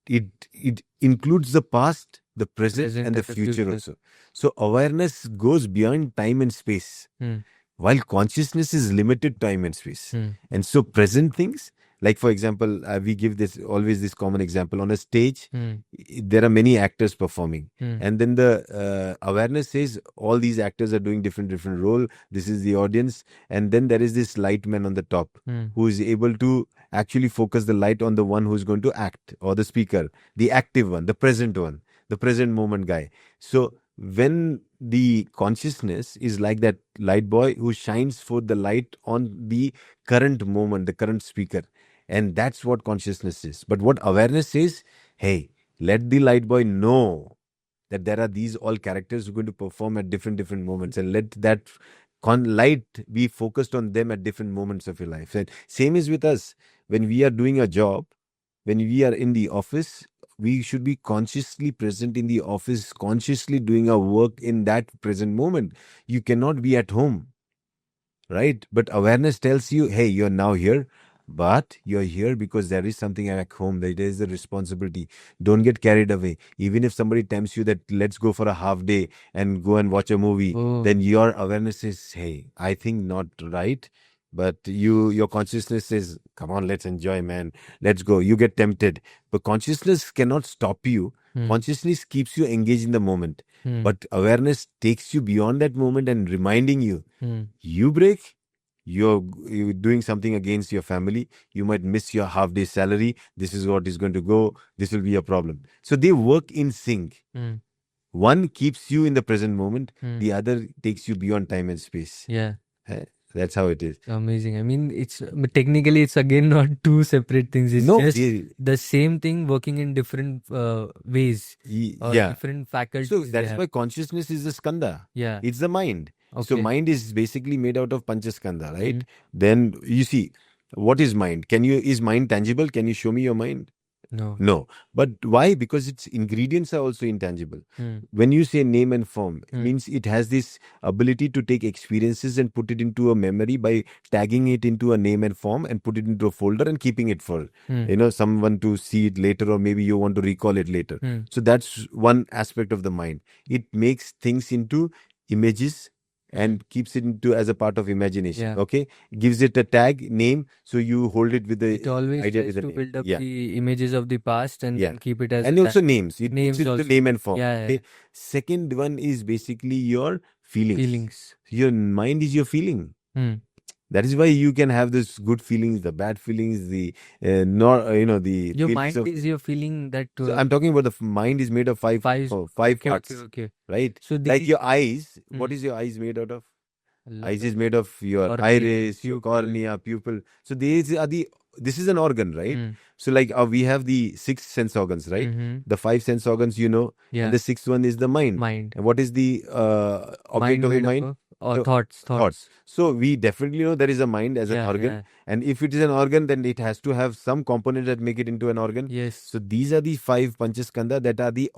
It includes the past, the present and the future also. So awareness goes beyond time and space, while consciousness is limited time and space. And so present things, like for example, we give always this common example. On a stage, there are many actors performing, and then the awareness says all these actors are doing different role. This is the audience, and then there is this light man on the top who is able to actually focus the light on the one who's going to act, or the speaker, the active one, the present one, the present moment guy. So when the consciousness is like that light boy who shines for the light on the current moment, the current speaker, and that's what consciousness is. But what awareness says, hey, let the light boy know that there are these all characters who are going to perform at different moments, and let that light be focused on them at different moments of your life. And same is with us. When we are doing a job, when we are in the office, we should be consciously present in the office, consciously doing our work in that present moment. You cannot be at home, right? But awareness tells you, hey, you're now here, but you're here because there is something back home. There is a responsibility. Don't get carried away. Even if somebody tempts you that let's go for a half day and go and watch a movie, then your awareness is, hey, I think not right. But your consciousness says, come on, let's enjoy, man. Let's go. You get tempted. But consciousness cannot stop you. Consciousness keeps you engaged in the moment. But awareness takes you beyond that moment and reminding you, you break, you're doing something against your family. You might miss your half-day salary. This is what is going to go. This will be a problem. So they work in sync. One keeps you in the present moment. The other takes you beyond time and space. Yeah. That's how it is. Amazing. I mean, technically it's again not two separate things. It's just the same thing working in different ways or different faculties. So that's why consciousness is the skanda. Yeah. It's the mind. Okay. So mind is basically made out of panchaskanda, right? Then you see, what is mind? Is mind tangible? Can you show me your mind? No. But why? Because its ingredients are also intangible. When you say name and form, it means it has this ability to take experiences and put it into a memory by tagging it into a name and form and put it into a folder and keeping it for someone to see it later, or maybe you want to recall it later. So that's one aspect of the mind. It makes things into images and keeps it into as a part of imagination. Okay, gives it a tag name, so you hold it with the it always idea tries with to build up the images of the past and then keep it as and also names. It names puts it also. to name and form. Okay? Second one is basically your feelings. Your mind is your feeling. That is why you can have this good feelings, the bad feelings, the the your mind is your feeling that. So I'm talking about the mind is made of five parts, okay. Right? So like your eyes. What is your eyes made out of? Eyes is made of your iris, your cornea, pupil. So these are this is an organ, right? So like we have the 6 sense organs, right? The 5 sense organs, and the 6th one is the mind. And what is the object of the mind? Or So, thoughts. thoughts. So we definitely know there is a mind as an Yeah, organ. yeah. And if it is an organ, then it has to have some components that make it into an organ. Yes. So these are the 5 Panchaskanda that are the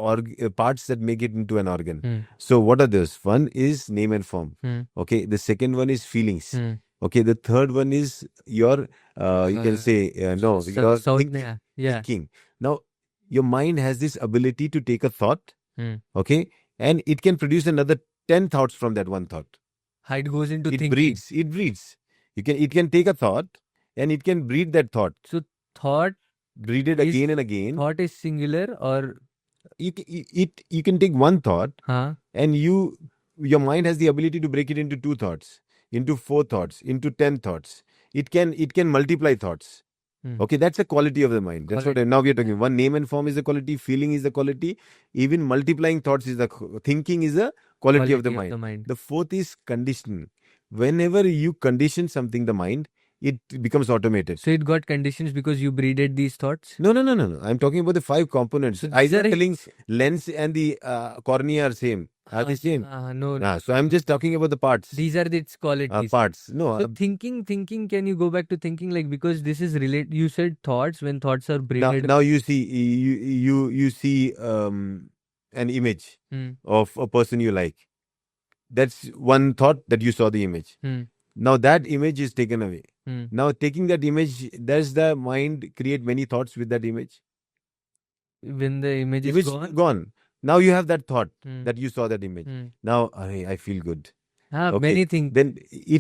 parts that make it into an organ. Hmm. So what are those? One is name and form. Hmm. Okay. The second one is feelings. Hmm. Okay. The third one is your, you can say, no, your Saudhya. Yeah. thinking. Now, your mind has this ability to take a thought. Hmm. Okay. And it can produce another 10 thoughts from that one thought. How it goes into It thinking. breeds. It breeds. It can take a thought and it can breed that thought. So thought Breed it is- again and again. thought is singular or You can take one thought huh? and your mind has the ability to break it into 2 thoughts, into 4 thoughts, into 10 thoughts. It can multiply thoughts. Hmm. Okay, that's the quality of the mind. That's what now we are talking. One, name and form is the quality, feeling is the quality, even multiplying thoughts is the thinking is the quality of the mind. The fourth is conditioning. Whenever you condition something, the mind, it becomes automated. So it got conditions because you breeded these thoughts? No. I'm talking about the 5 components. So I these are am telling lens and the cornea are same. Are they same? no. So I'm just talking about the parts. These are its qualities. Parts. No. So thinking, can you go back to thinking, like, because this is related, you said thoughts, when thoughts are breeded. Now you see, you see an image Hmm. of a person you like. That's one thought that you saw the image. Hmm. Now that image is taken away. Hmm. Now taking that image, does the mind create many thoughts with that image? When the image is gone. Now you have that thought Hmm. that you saw that image. Hmm. Now I feel good. Okay. Many things. Then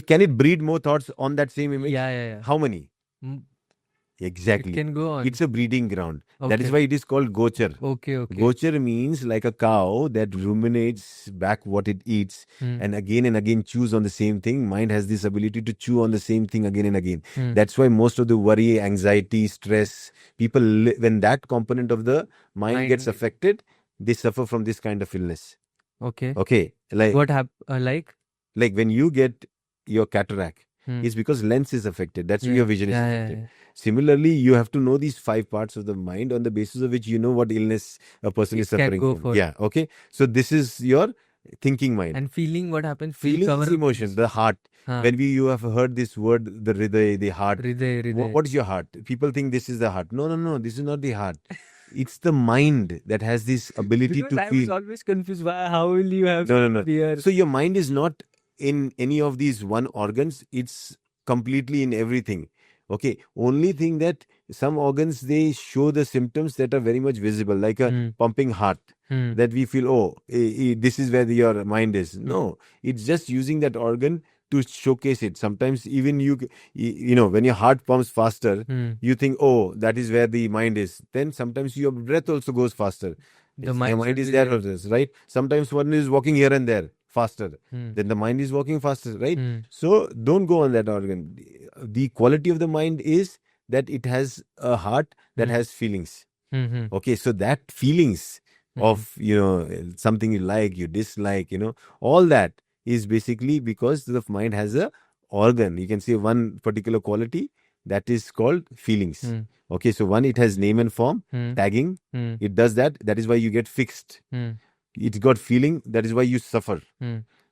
can it breed more thoughts on that same image? Yeah. How many? Exactly. It can go on. It's a breeding ground. Okay. That is why it is called gochar. Okay. Gochar means like a cow that ruminates back what it eats and again chews on the same thing. Mind has this ability to chew on the same thing again and again. That's why most of the worry, anxiety, stress, people, when that component of the mind gets affected, they suffer from this kind of illness. Okay. Like what happened? Like when you get your cataract, it's because lens is affected. That's why your vision is affected. Yeah. Similarly, you have to know these 5 parts of the mind on the basis of which you know what illness a person is suffering from. Yeah. Okay. So this is your thinking mind. And feeling, what happens? Feeling is emotion, the heart. When you have heard this word, the hriday, the heart. Hriday. What is your heart? People think this is the heart. No. This is not the heart. It's the mind that has this ability to feel. I was always confused. How will you have No. fear? So your mind is not in any of these one organs. It's completely in everything. Okay. Only thing that some organs, they show the symptoms that are very much visible, like a pumping heart. That we feel, this is where your mind is. No, it's just using that organ to showcase it. Sometimes even you know, when your heart pumps faster, you think, that is where the mind is. Then sometimes your breath also goes faster. The mind is there also, right? Sometimes one is walking here and there faster. Then the mind is walking faster, right? So don't go on that organ. The quality of the mind is that it has a heart that has feelings. Okay, so that feelings of, you know, something you like, you dislike, you know, all that is basically because the mind has a organ. You can say one particular quality that is called feelings. Okay, so one, it has name and form, tagging. It does that. That is why you get fixed. It's got feeling. That is why you suffer.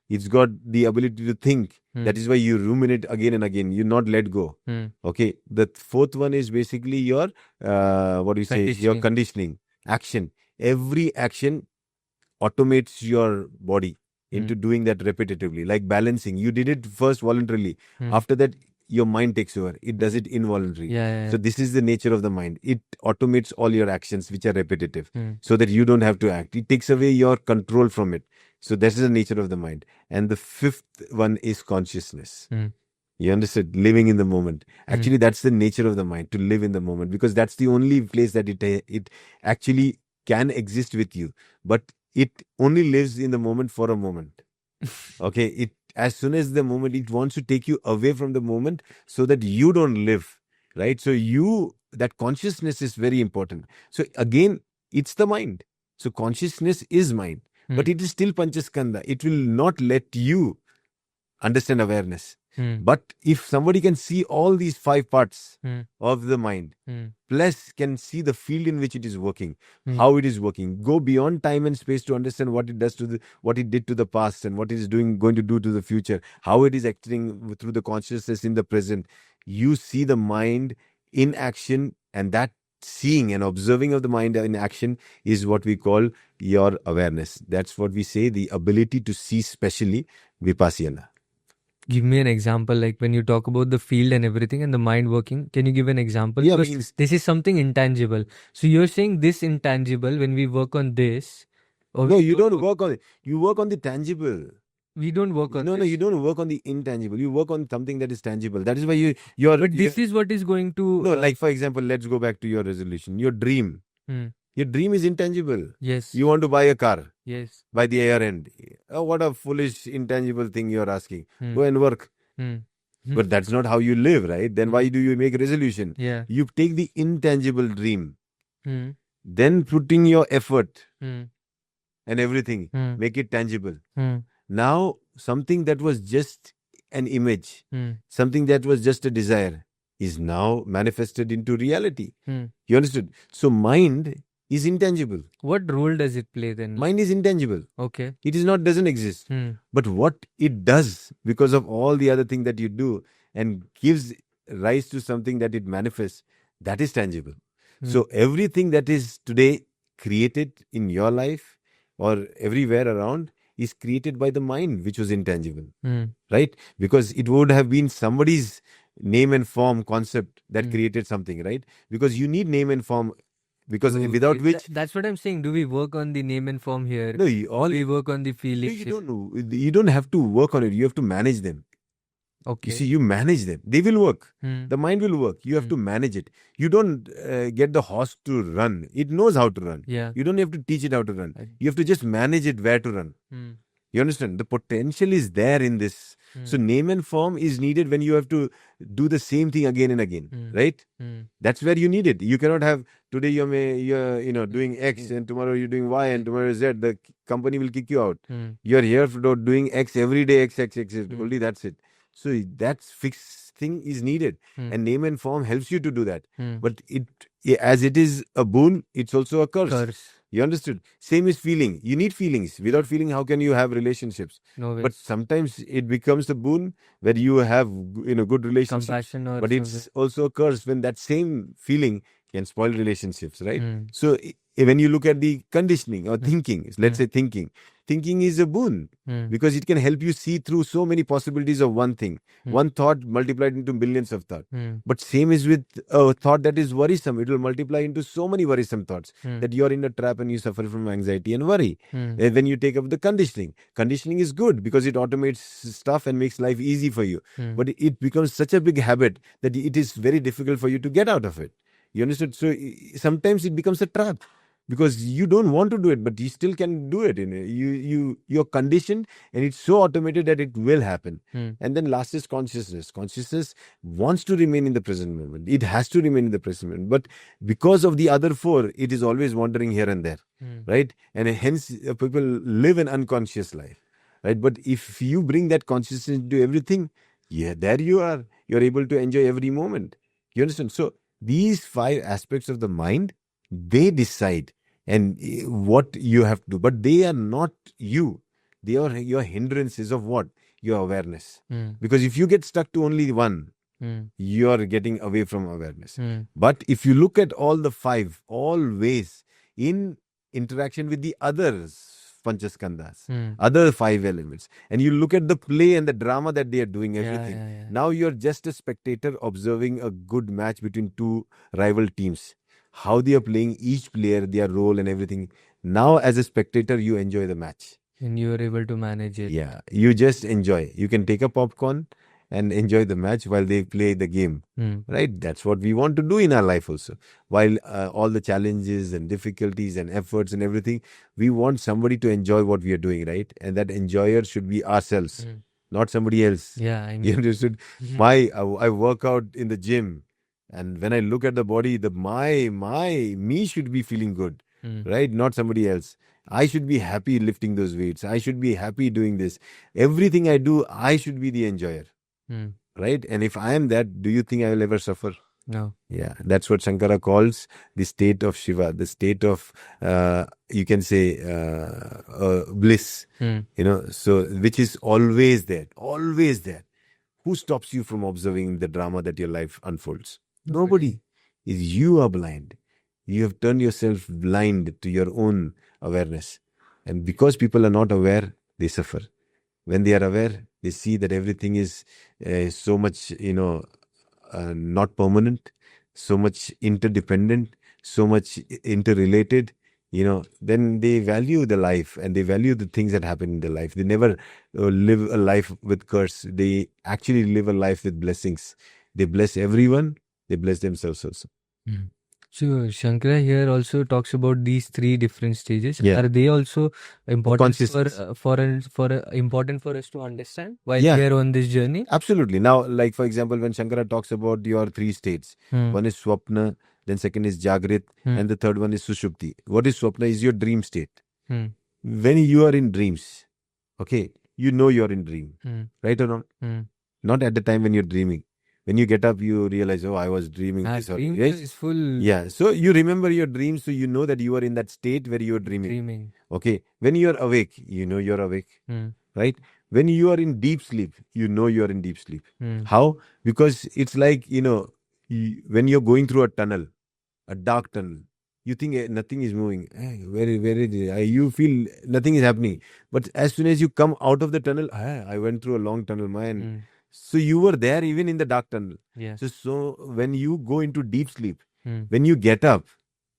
It's got the ability to think. That is why you ruminate again and again. You not let go. Okay. The fourth one is basically your, your conditioning. Action. Every action automates your body into doing that repetitively. Like balancing. You did it first voluntarily. After that, your mind takes over. It does it involuntarily. So this is the nature of the mind. It automates all your actions which are repetitive so that you don't have to act. It takes away your control from it. So this is the nature of the mind. And the fifth one is consciousness. You understood? Living in the moment. Actually, that's the nature of the mind, to live in the moment, because that's the only place that it actually can exist with you. But it only lives in the moment for a moment. Okay, as soon as the moment, it wants to take you away from the moment so that you don't live, right? So that consciousness is very important. So again, it's the mind. So consciousness is mind, but it is still Panchaskanda. It will not let you understand awareness. But if somebody can see all these 5 parts of the mind, plus can see the field in which it is working, how it is working, go beyond time and space to understand what it does to what it did to the past and what it is going to do to the future, how it is acting through the consciousness in the present. You see the mind in action, and that seeing and observing of the mind in action is what we call your awareness. That's what we say, the ability to see, specially vipassana. Give me an example, like when you talk about the field and everything and the mind working, can you give an example? Yeah, because this is something intangible. So you're saying this intangible, when we work on this, no, you don't work on it. You work on the tangible. We don't work on No, this. you don't work on the intangible. You work on something that is tangible. That is why you're. But this is what is going to. No, like for example, let's go back to your resolution. Your dream. Your dream is intangible. Yes. You want to buy a car. Yes. By the year end. Oh, what a foolish, intangible thing you're asking. Go and work. But that's not how you live, right? Then why do you make a resolution? Yeah. You take the intangible dream. Then putting your effort and everything, make it tangible. Now, something that was just an image, something that was just a desire, is now manifested into reality. You understood? So mind is intangible. What role does it play then? Mind is intangible. Okay. It is not, doesn't exist. But what it does, because of all the other thing that you do and gives rise to something that it manifests, that is tangible. So everything that is today created in your life or everywhere around is created by the mind, which was intangible, right? Because it would have been somebody's name and form concept that created something, right? Because you need name and form, because without which... That's what I'm saying. Do we work on the name and form here? No, we work on the feelings. You don't have to work on it. You have to manage them. Okay. You see, you manage them. They will work. The mind will work. You have to manage it. You don't get the horse to run. It knows how to run. Yeah. You don't have to teach it how to run. You have to just manage it where to run. You understand? The potential is there in this. So name and form is needed when you have to do the same thing again and again, right? That's where you need it. You cannot have today you're doing X and tomorrow you're doing Y and tomorrow Z. The company will kick you out. You're here for doing X every day, X. Only that's it. So that fixed thing is needed, and name and form helps you to do that. But as it is a boon, it's also a curse. You understood? Same is feeling. You need feelings. Without feeling, how can you have relationships? No way. But sometimes it becomes a boon where you have good relationships. Compassion or but it's also a curse when that same feeling can spoil relationships, right? So when you look at the conditioning or thinking, let's say thinking is a boon because it can help you see through so many possibilities of one thing. One thought multiplied into millions of thoughts. But same is with a thought that is worrisome. It will multiply into so many worrisome thoughts that you're in a trap and you suffer from anxiety and worry. When you take up the conditioning is good because it automates stuff and makes life easy for you. But it becomes such a big habit that it is very difficult for you to get out of it. You understood? So sometimes it becomes a trap. Because you don't want to do it, but you still can do it. You're conditioned, and it's so automated that it will happen. And then last is consciousness. Consciousness wants to remain in the present moment. It has to remain in the present moment. But because of the other four, it is always wandering here and there, right? And hence, people live an unconscious life, right? But if you bring that consciousness into everything, there you are. You're able to enjoy every moment. You understand? So these 5 aspects of the mind, they decide and what you have to do, but they are not you. They are your hindrances of what? Your awareness. Because if you get stuck to only one, you are getting away from awareness. But if you look at all the 5, always in interaction with the others, Panchaskandhas, other 5 elements, and you look at the play and the drama that they are doing, everything. Now you're just a spectator observing a good match between 2 rival teams. How they are playing, each player, their role and everything. Now as a spectator, you enjoy the match. And you are able to manage it. Yeah, you just enjoy. You can take a popcorn and enjoy the match while they play the game. Right? That's what we want to do in our life also. While all the challenges and difficulties and efforts and everything, we want somebody to enjoy what we are doing, right? And that enjoyer should be ourselves, not somebody else. Yeah, I know. You understood? I work out in the gym. And when I look at the body, me should be feeling good, right? Not somebody else. I should be happy lifting those weights. I should be happy doing this. Everything I do, I should be the enjoyer. right? And if I am that, do you think I will ever suffer? No. Yeah, that's what Shankara calls the state of Shiva, the state of, you can say, bliss, so which is always there, always there. Who stops you from observing the drama that your life unfolds? Nobody. Is you are blind. You have turned yourself blind to your own awareness. And because people are not aware, they suffer. When they are aware, they see that everything is so much, not permanent, so much interdependent, so much interrelated, then they value the life and they value the things that happen in their life. They never live a life with curse. They actually live a life with blessings. They bless everyone. They bless themselves also. So Shankara here also talks about these three different stages. Yeah. Are they also important Consciousness. important for us to understand while Yeah. we are on this journey? Absolutely. Now, like for example, when Shankara talks about your three states, one is Swapna, then second is Jagrit, and the third one is Sushupti. What is Swapna? Is your dream state. When you are in dreams, okay, you know you're in dream, right or not? Not at the time when you're dreaming. When you get up, you realize, oh, I was dreaming. Dream right? is full. Yeah. So you remember your dreams, so you know that you are in that state where you are dreaming. Okay. When you are awake, you know you're awake, right? When you are in deep sleep, you know you are in deep sleep. How? Because it's like, when you're going through a tunnel, a dark tunnel, you think nothing is moving. Where is it? You feel nothing is happening. But as soon as you come out of the tunnel, I went through a long tunnel, man. So you were there even in the dark tunnel. Yes. So when you go into deep sleep, when you get up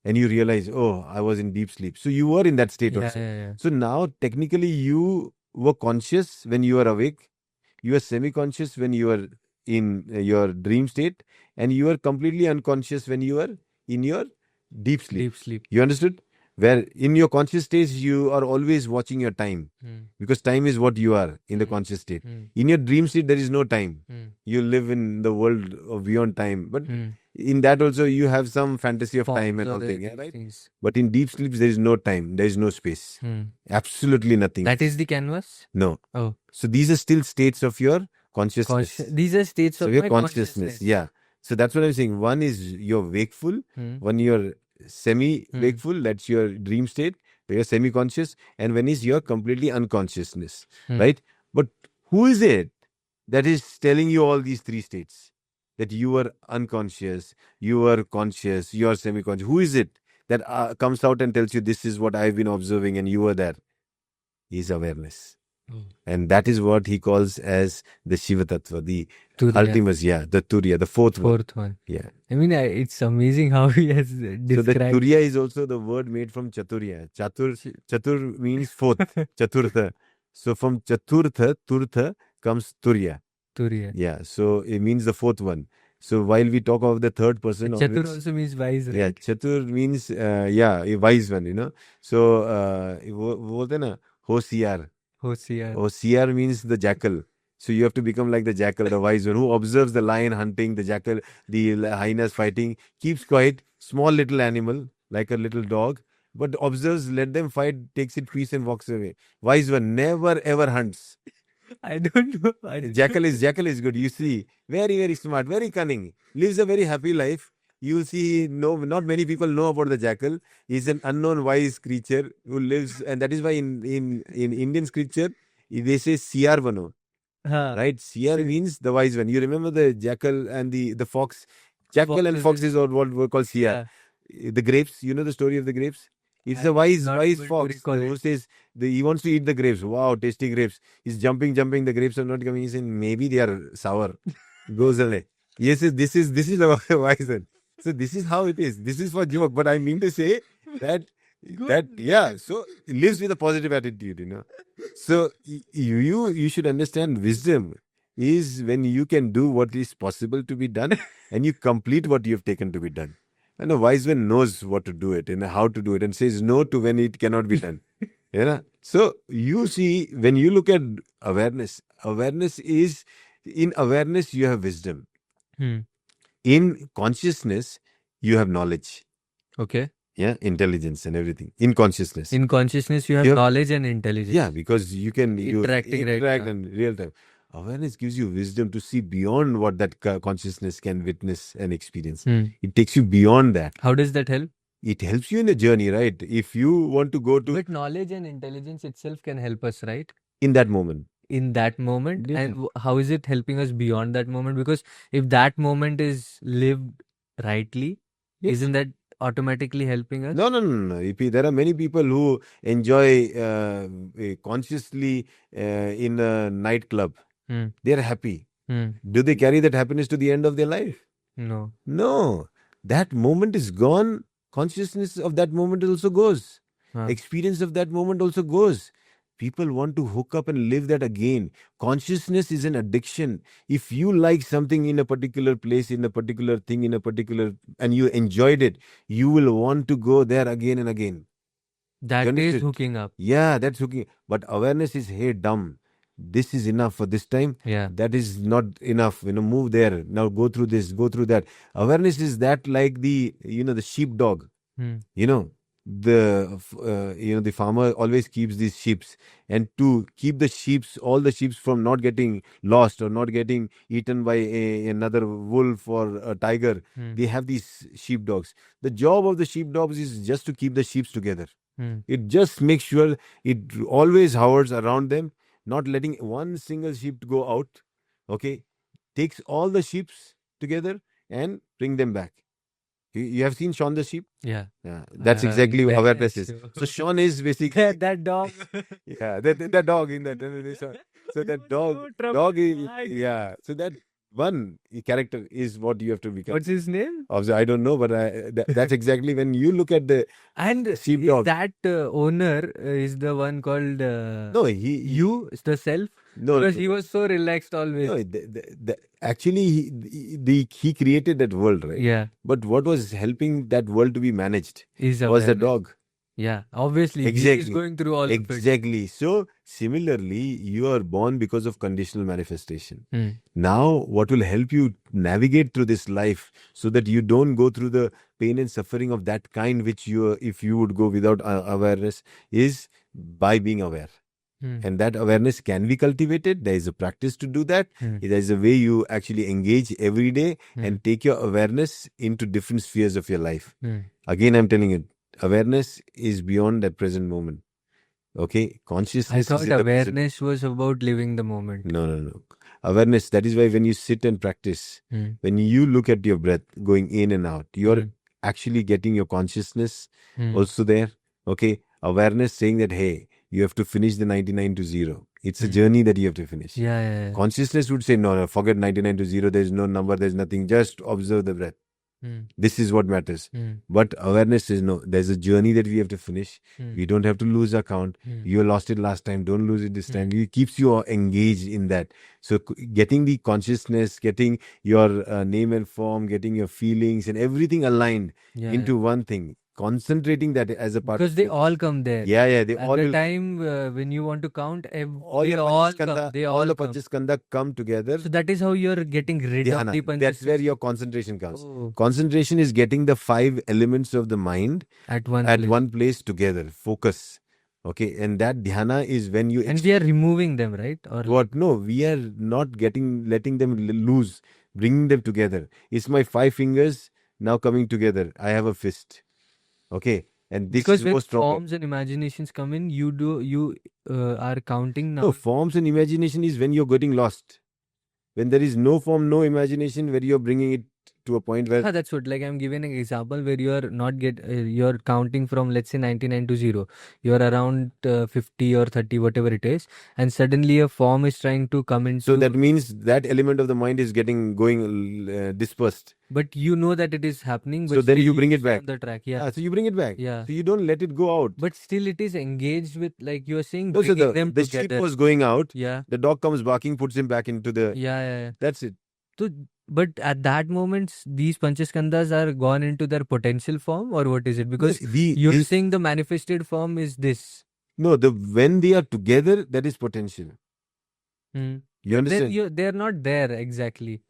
and you realize, oh, I was in deep sleep. So you were in that state also. Yeah. So now technically you were conscious when you are awake. You are semi-conscious when you are in your dream state. And you are completely unconscious when you are in your deep sleep. You understood? Where in your conscious state, you are always watching your time. Because time is what you are in the conscious state. In your dream state, there is no time. You live in the world of beyond time. But in that also, you have some fantasy of time and all things, right? But in deep sleep, there is no time. There is no space. Absolutely nothing. That is the canvas? No. Oh. So these are still states of your consciousness. These are states of your my consciousness. Yeah. So that's what I'm saying. One is you're wakeful. One you're semi-wakeful. That's your dream state. Where you're semi-conscious. And when is your completely unconsciousness. Right? But who is it that is telling you all these three states? That you are unconscious, you are conscious, you are semi-conscious. Who is it that comes out and tells you this is what I've been observing and you are there? Is awareness. And that is what he calls as the Shiva Tattva, the ultimate, the Turiya, the fourth one. Yeah. I mean, it's amazing how he has described. So the Turiya is also the word made from Chaturya. Chatur means fourth, Chaturtha. So from Chaturtha, Turtha comes Turiya. Yeah, so it means the fourth one. So while we talk of the third person, Chatur also means wise, right? Yeah, Chatur means, a wise one, So, बोलते ना, होशियार. Hoshiyar means the jackal. So you have to become like the jackal, the wise one who observes the lion hunting, the jackal, the hyenas fighting, keeps quiet, small little animal, like a little dog, but observes, let them fight, takes it peace and walks away. Wise one never ever hunts. I don't know. Jackal is good. You see, very, very smart, very cunning, lives a very happy life. You will see, not many people know about the jackal. He's an unknown wise creature who lives, and that is why in Indian scripture, they say Siyar Bano. Right? Siyar means the wise one. You remember the jackal and the fox? Jackal and fox is what we call Siyar. The grapes, you know the story of the grapes? It's a wise fox who says he wants to eat the grapes. Wow, tasty grapes. He's jumping. The grapes are not coming. He's saying, maybe they are sour. Goes away. Yes, this is the wise one. So this is how it is. This is for joke, but I mean to say that so it lives with a positive attitude, So you should understand wisdom is when you can do what is possible to be done and you complete what you have taken to be done. And a wise one knows what to do it and how to do it and says no to when it cannot be done. So you see, when you look at awareness is, in awareness you have wisdom. In consciousness, you have knowledge. Okay. Yeah, intelligence and everything. In consciousness. In consciousness, you have knowledge and intelligence. Yeah, because you can interact in real time. Awareness gives you wisdom to see beyond what that consciousness can witness and experience. Hmm. It takes you beyond that. How does that help? It helps you in the journey, right? If you want to go to But knowledge and intelligence itself can help us, right? in that moment. In that moment. Yeah. And how is it helping us beyond that moment? Because if that moment is lived rightly, Yes. isn't that automatically helping us? No, no, no, no. There are many people who enjoy consciously in a nightclub. Hmm. They are happy. Hmm. Do they carry that happiness to the end of their life? No. No. That moment is gone. Consciousness of that moment also goes. Huh. Experience of that moment also goes. People want to hook up and live that again. Consciousness is an addiction. If you like something in a particular place, in a particular thing, and you enjoyed it, you will want to go there again and again. That You is understood? hooking up. Yeah, that's hooking. But awareness is, hey, dumb. This is enough for this time. Yeah. That is not enough. Move there. Now go through this, go through that. Awareness is that like the sheepdog. Hmm. The farmer always keeps these sheeps, and to keep all the sheeps from not getting lost or not getting eaten by another wolf or a tiger, Hmm. they have these sheepdogs. The job of the sheepdogs is just to keep the sheep together. Hmm. It just makes sure it always hovers around them, not letting one single sheep go out. Okay, takes all the sheep together and bring them back. You have seen Shaun the sheep? Yeah. Yeah, that's exactly Very awareness nice is. show. So Sean is basically that dog. yeah, that dog in that. So He that was dog, so dog is traumatized. yeah. So that one character is what you have to become. What's his name? I don't know, but that's exactly when you look at the And sheepdog. that owner is the one called No, the self, no, because he was so relaxed always. no. Actually, he created that world, right? Yeah, But what was helping that world to be managed is was the awareness. dog. Yeah, obviously he is Exactly. going through all of it. Exactly. So similarly, you are born because of conditional manifestation. Hmm. Now, what will help you navigate through this life so that you don't go through the pain and suffering of that kind, which if you would go without awareness, is by being aware. Hmm. And that awareness can be cultivated. There is a practice to do that. Hmm. There is a way you actually engage every day Hmm. and take your awareness into different spheres of your life. Hmm. Again, I'm telling you, awareness is beyond that present moment. Okay, consciousness. I thought is in the present. awareness was about living the moment. No. Awareness. That is why when you sit and practice, Hmm. when you look at your breath going in and out, you're Hmm. actually getting your consciousness Hmm. also there. Okay, awareness saying that hey, you have to finish the 99 to 0. It's a journey that you have to finish. Yeah. Consciousness would say no, forget 99 to 0. There's no number. There's nothing. Just observe the breath. Hmm. This is what matters. Hmm. But awareness is no, there's a journey that we have to finish. Hmm. We don't have to lose our count. Hmm. You lost it last time, don't lose it this time. It keeps you engaged in that. So getting the consciousness, getting your name and form, getting your feelings and everything aligned into one thing, concentrating that as a part. Because they all come there. Yeah, they At all the will. time when you want to count, All they your all come. Panchaskandha, They all all the come. Panchaskandha come together. So that is how you're getting rid of Dhyana. the That's where Panchaskandha. your concentration comes. Oh. Concentration is getting the 5 elements of the mind At one place. together. Focus. Okay, and that dhyana is when you. And we are removing them, right? Or What? No, we are not letting them loose, bringing them together. It's my 5 fingers now coming together. I have a fist. Okay, and this because is when more stronger. forms and imaginations come in, you are counting now. No, forms and imagination is when you're getting lost. When there is no form, no imagination, where you're bringing it to a point where. That's what, like I'm giving an example where you're not you're counting from, let's say, 99 to 0. You're around 50 or 30, whatever it is, and suddenly a form is trying to come into. So that means that element of the mind is going dispersed. But you know that it is happening. But So then still you bring it stay back. on the track. Yeah. So you bring it back. Yeah. So you don't let it go out. But still it is engaged with, like you are saying, No, so bringing them the together. sheep was going out. Yeah. The dog comes barking, puts him back into the. Yeah. That's it. So, but at that moment, these Panchaskandhas are gone into their potential form, or what is it? Because you're saying the manifested form is this. No, when they are together, that is potential. You understand? Then they're not there exactly.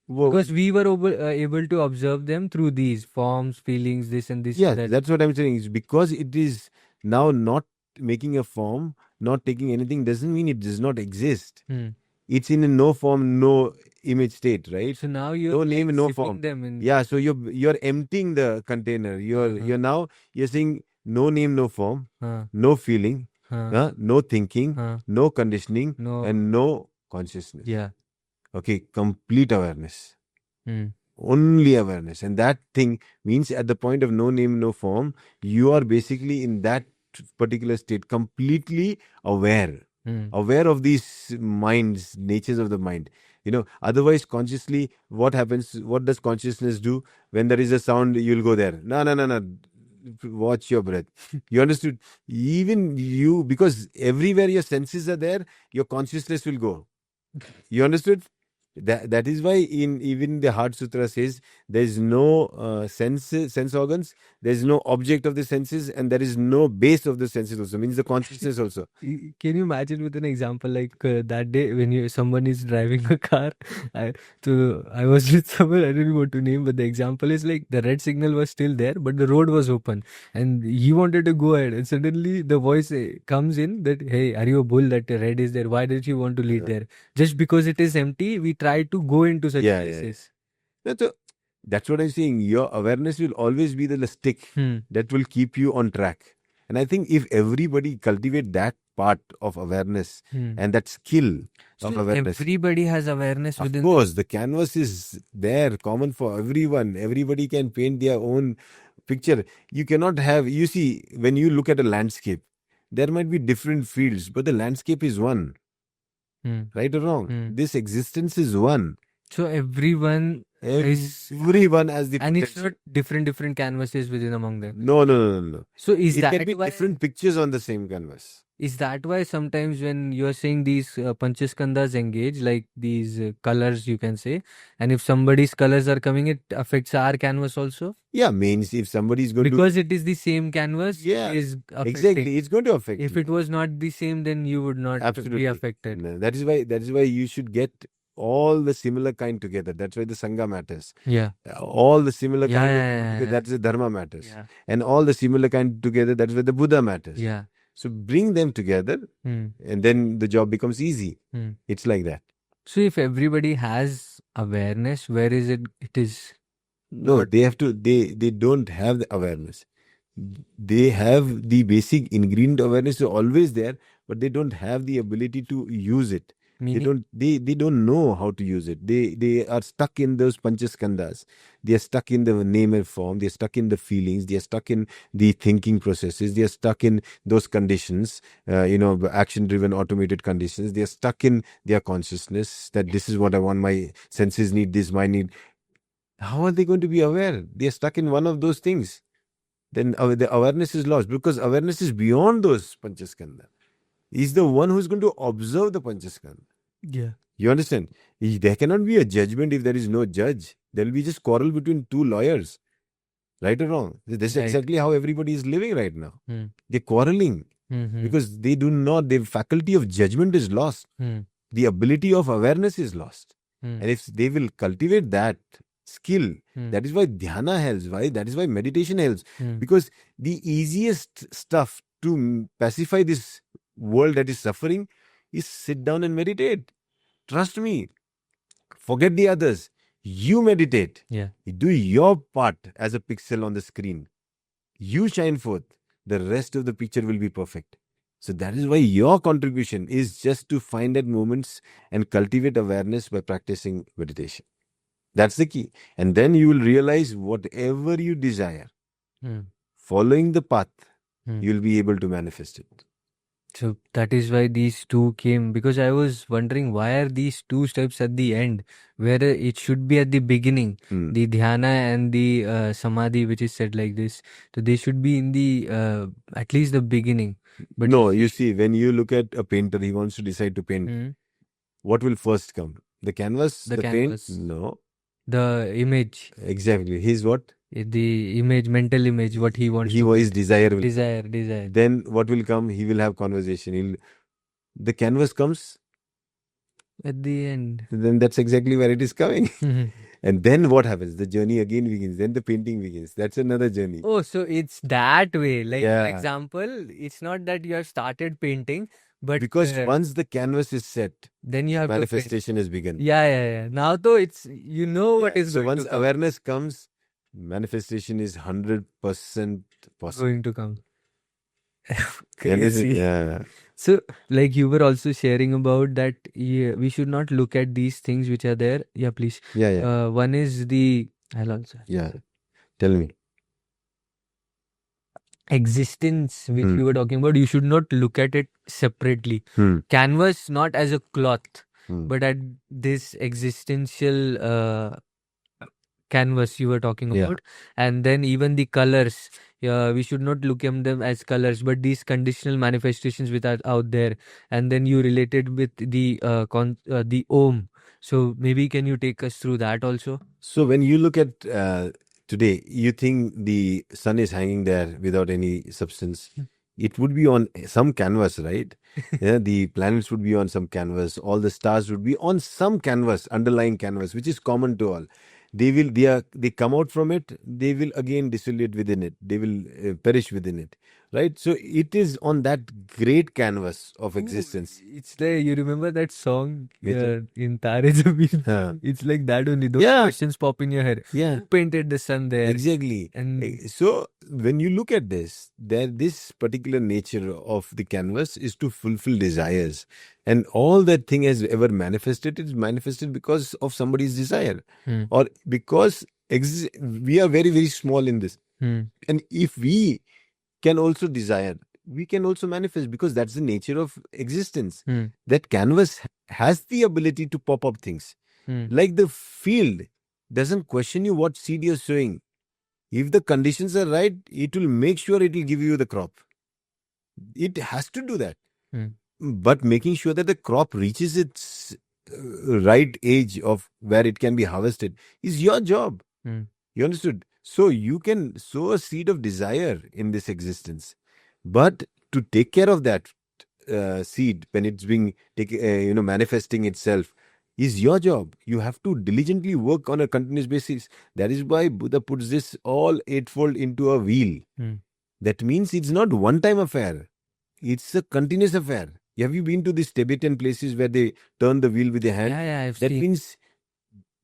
Because we were able to observe them through these forms, feelings, this and this. Yeah, and that. that's what I'm saying. It's because it is now not making a form, not taking anything, doesn't mean it does not exist. it's in a no form, no image state, right? So now you're No like name, no zipping form. them in. Yeah, so you're emptying the container. Uh-huh. You're saying no name, no form, Huh. no feeling, Huh. no thinking, Huh. no conditioning, No. and no consciousness. Yeah. Okay, complete awareness. Hmm. Only awareness. And that thing means at the point of no name, no form, you are basically in that particular state, completely aware. Hmm. Aware of these minds, natures of the mind. Otherwise, consciously, what happens? What does consciousness do? When there is a sound, you'll go there. No, no, no, no. Watch your breath. You understood? Even you, because everywhere your senses are there, your consciousness will go. You understood? That is why in even the Heart Sutra says there is no sense organs, there is no object of the senses, and there is no base of the senses also. Means the consciousness also. Can you imagine with an example like that day when someone is driving a car? I, I was with someone, I don't want to name, but the example is like the red signal was still there, but the road was open, and he wanted to go ahead, and suddenly the voice comes in that, hey, are you a bull that red is there? Why did you want to lead there? Just because it is empty, we try to go into such Yeah, yeah. places. That's what I'm saying. Your awareness will always be the stick that will keep you on track. And I think if everybody cultivate that part of awareness and that skill of So awareness, everybody has awareness of within course, the canvas is there, common for everyone. Everybody can paint their own picture. You cannot have, you see, when you look at a landscape, there might be different fields, but the landscape is one, them. right or wrong? This existence is one. So everyone is, Everyone has the and it's potential. not different canvases within among them. No, no, no, no, no. So is It can that be why? different pictures on the same canvas. Is that why sometimes when you are saying these panchaskandas engage, like these colors, you can say, and if somebody's colors are coming, it affects our canvas also? Yeah, means if somebody is going Because it is the same canvas, yeah, it is affecting. exactly, it's going to affect If you. it was not the same, then you would not be Absolutely. affected. No, that is why you should get all the similar kind together. That's why the Sangha matters. Yeah. All the similar Yeah, kind yeah, of people yeah, together, yeah. that's the Dharma matters. Yeah. And all the similar kind together, that's where the Buddha matters. Yeah. So bring them together and then the job becomes easy. It's like that. So if everybody has awareness, where is it? It is No, not. they don't have the awareness. They have the basic ingredient awareness is always there, but they don't have the ability to use it. Meaning? They don't know how to use it. They are stuck in those panchaskandas. They are stuck in the name and form. They are stuck in the feelings. They are stuck in the thinking processes. They are stuck in those conditions, action driven automated conditions. They are stuck in their consciousness that this is what I want. My senses need this, my need. How are they going to be aware? They are stuck in one of those things. Then the awareness is lost because awareness is beyond those panchaskanda. He's the one who's going to observe the panchaskanda. Yeah. You understand? There cannot be a judgment if there is no judge. There will be just quarrel between two lawyers. Right or wrong? This is Right. exactly how everybody is living right now. They're quarreling Mm-hmm. because they do not, the faculty of judgment is lost. The ability of awareness is lost. And if they will cultivate that skill, that is why dhyana helps. Why? That is why meditation helps. Because the easiest stuff to pacify this world that is suffering is sit down and meditate. Trust me. Forget the others. You meditate. Yeah. Do your part as a pixel on the screen. You shine forth. The rest of the picture will be perfect. So that is why your contribution is just to find that moments and cultivate awareness by practicing meditation. That's the key. And then you will realize whatever you desire, following the path, you'll be able to manifest it. So that is why these two came, because I was wondering why are these two steps at the end where it should be at the beginning, the dhyana and the samadhi, which is said like this. So they should be in the at least the beginning. But no, you see, when you look at a painter, he wants to decide to paint. What will first come? The canvas, the canvas. paint? No. The image. Exactly. His what? The image, mental image, what he wants to His desire will desire. Then what will come? He will have conversation. The canvas comes at the end. Then that's exactly where it is coming. And then what happens? The journey again begins. Then the painting begins. That's another journey. Oh, so it's that way. Like, Yeah. for example, it's not that you have started painting, But Because once the canvas is set, then you have to paint. manifestation has begun. Yeah. Now though it's what is So going once to come. awareness comes, manifestation is 100% possible. Going to come. And is it? Crazy. Yeah. So, like you were also sharing about that, we should not look at these things which are there. Yeah, please. Yeah. One is the, I'll also, Yeah. Tell me. existence which we were talking about. You should not look at it separately. Canvas not as a cloth, but at this existential canvas you were talking Yeah. about. And then even the colors, we should not look at them as colors, but these conditional manifestations which are out there. And then you related with the Om. So maybe can you take us through that also? So when you look at today, you think the sun is hanging there without any substance. It would be on some canvas, right? Yeah, the planets would be on some canvas. All the stars would be on some canvas, underlying canvas, which is common to all. They come out from it. They will again dissolute within it. They will perish within it, right? So it is on that great canvas of existence. It's like, you remember that song Which one? in Tare Zameen? Huh. It's like that only. Those Yeah. questions pop in your head. Yeah. Who painted the sun there? Exactly. And So when you look at this particular nature of the canvas is to fulfill desires. And all that thing has ever manifested is manifested because of somebody's desire. Or because we are very, very small in this. And if we can also desire, we can also manifest, because that's the nature of existence. That canvas has the ability to pop up things. Like the field doesn't question you what seed you're sowing. If the conditions are right, it will make sure it will give you the crop. It has to do that. But making sure that the crop reaches its right age of where it can be harvested is your job. You understood? So you can sow a seed of desire in this existence. But to take care of that seed when it's being manifesting itself is your job. You have to diligently work on a continuous basis. That is why Buddha puts this all eightfold into a wheel. That means it's not one-time affair. It's a continuous affair. Have you been to these Tibetan places where they turn the wheel with their hand? yeah, I've That seen. means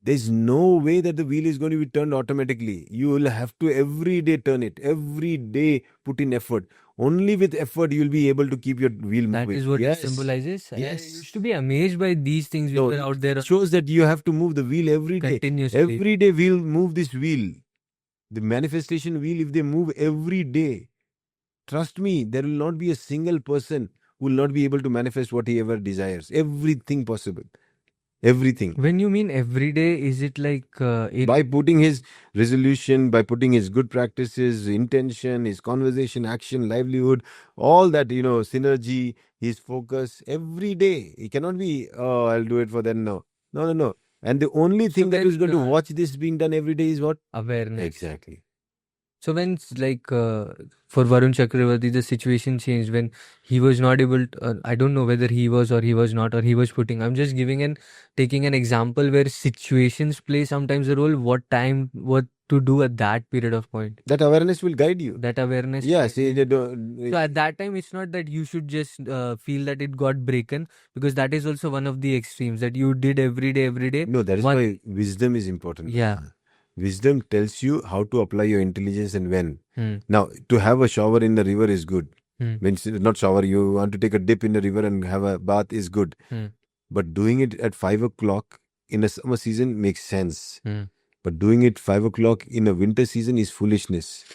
there's no way that the wheel is going to be turned automatically. You will have to every day turn it. Every day put in effort. Only with effort you will be able to keep your wheel That moving. is what it Yes. symbolizes. I Yes. used to be amazed by these things which No, were out there it shows that you have to move the wheel every day. continuously. Every day we'll move this wheel. The manifestation wheel, if they move every day, trust me, there will not be a single person who will not be able to manifest what he ever desires. Everything possible. Everything. When you mean every day, is it like By putting his resolution, by putting his good practices, intention, his conversation, action, livelihood, all that, synergy, his focus, every day. He cannot be, oh, I'll do it for them. No. No. And the only thing that is going to watch this being done every day is what? awareness? Exactly. So when it's like for Varun Chakravarti, the situation changed when he was not able to, I don't know whether he was or he was not, or he was putting. I'm just taking an example where situations play sometimes a role. What to do at that period of point. That awareness will guide you. That awareness. Yeah, So at that time, it's not that you should just feel that it got broken, because that is also one of the extremes that you did every day. No, that is why wisdom is important. Yeah. Wisdom tells you how to apply your intelligence and when. Now, to have a shower in the river is good. When not shower, you want to take a dip in the river and have a bath is good. But doing it at 5 o'clock in a summer season makes sense. But doing it 5 o'clock in a winter season is foolishness.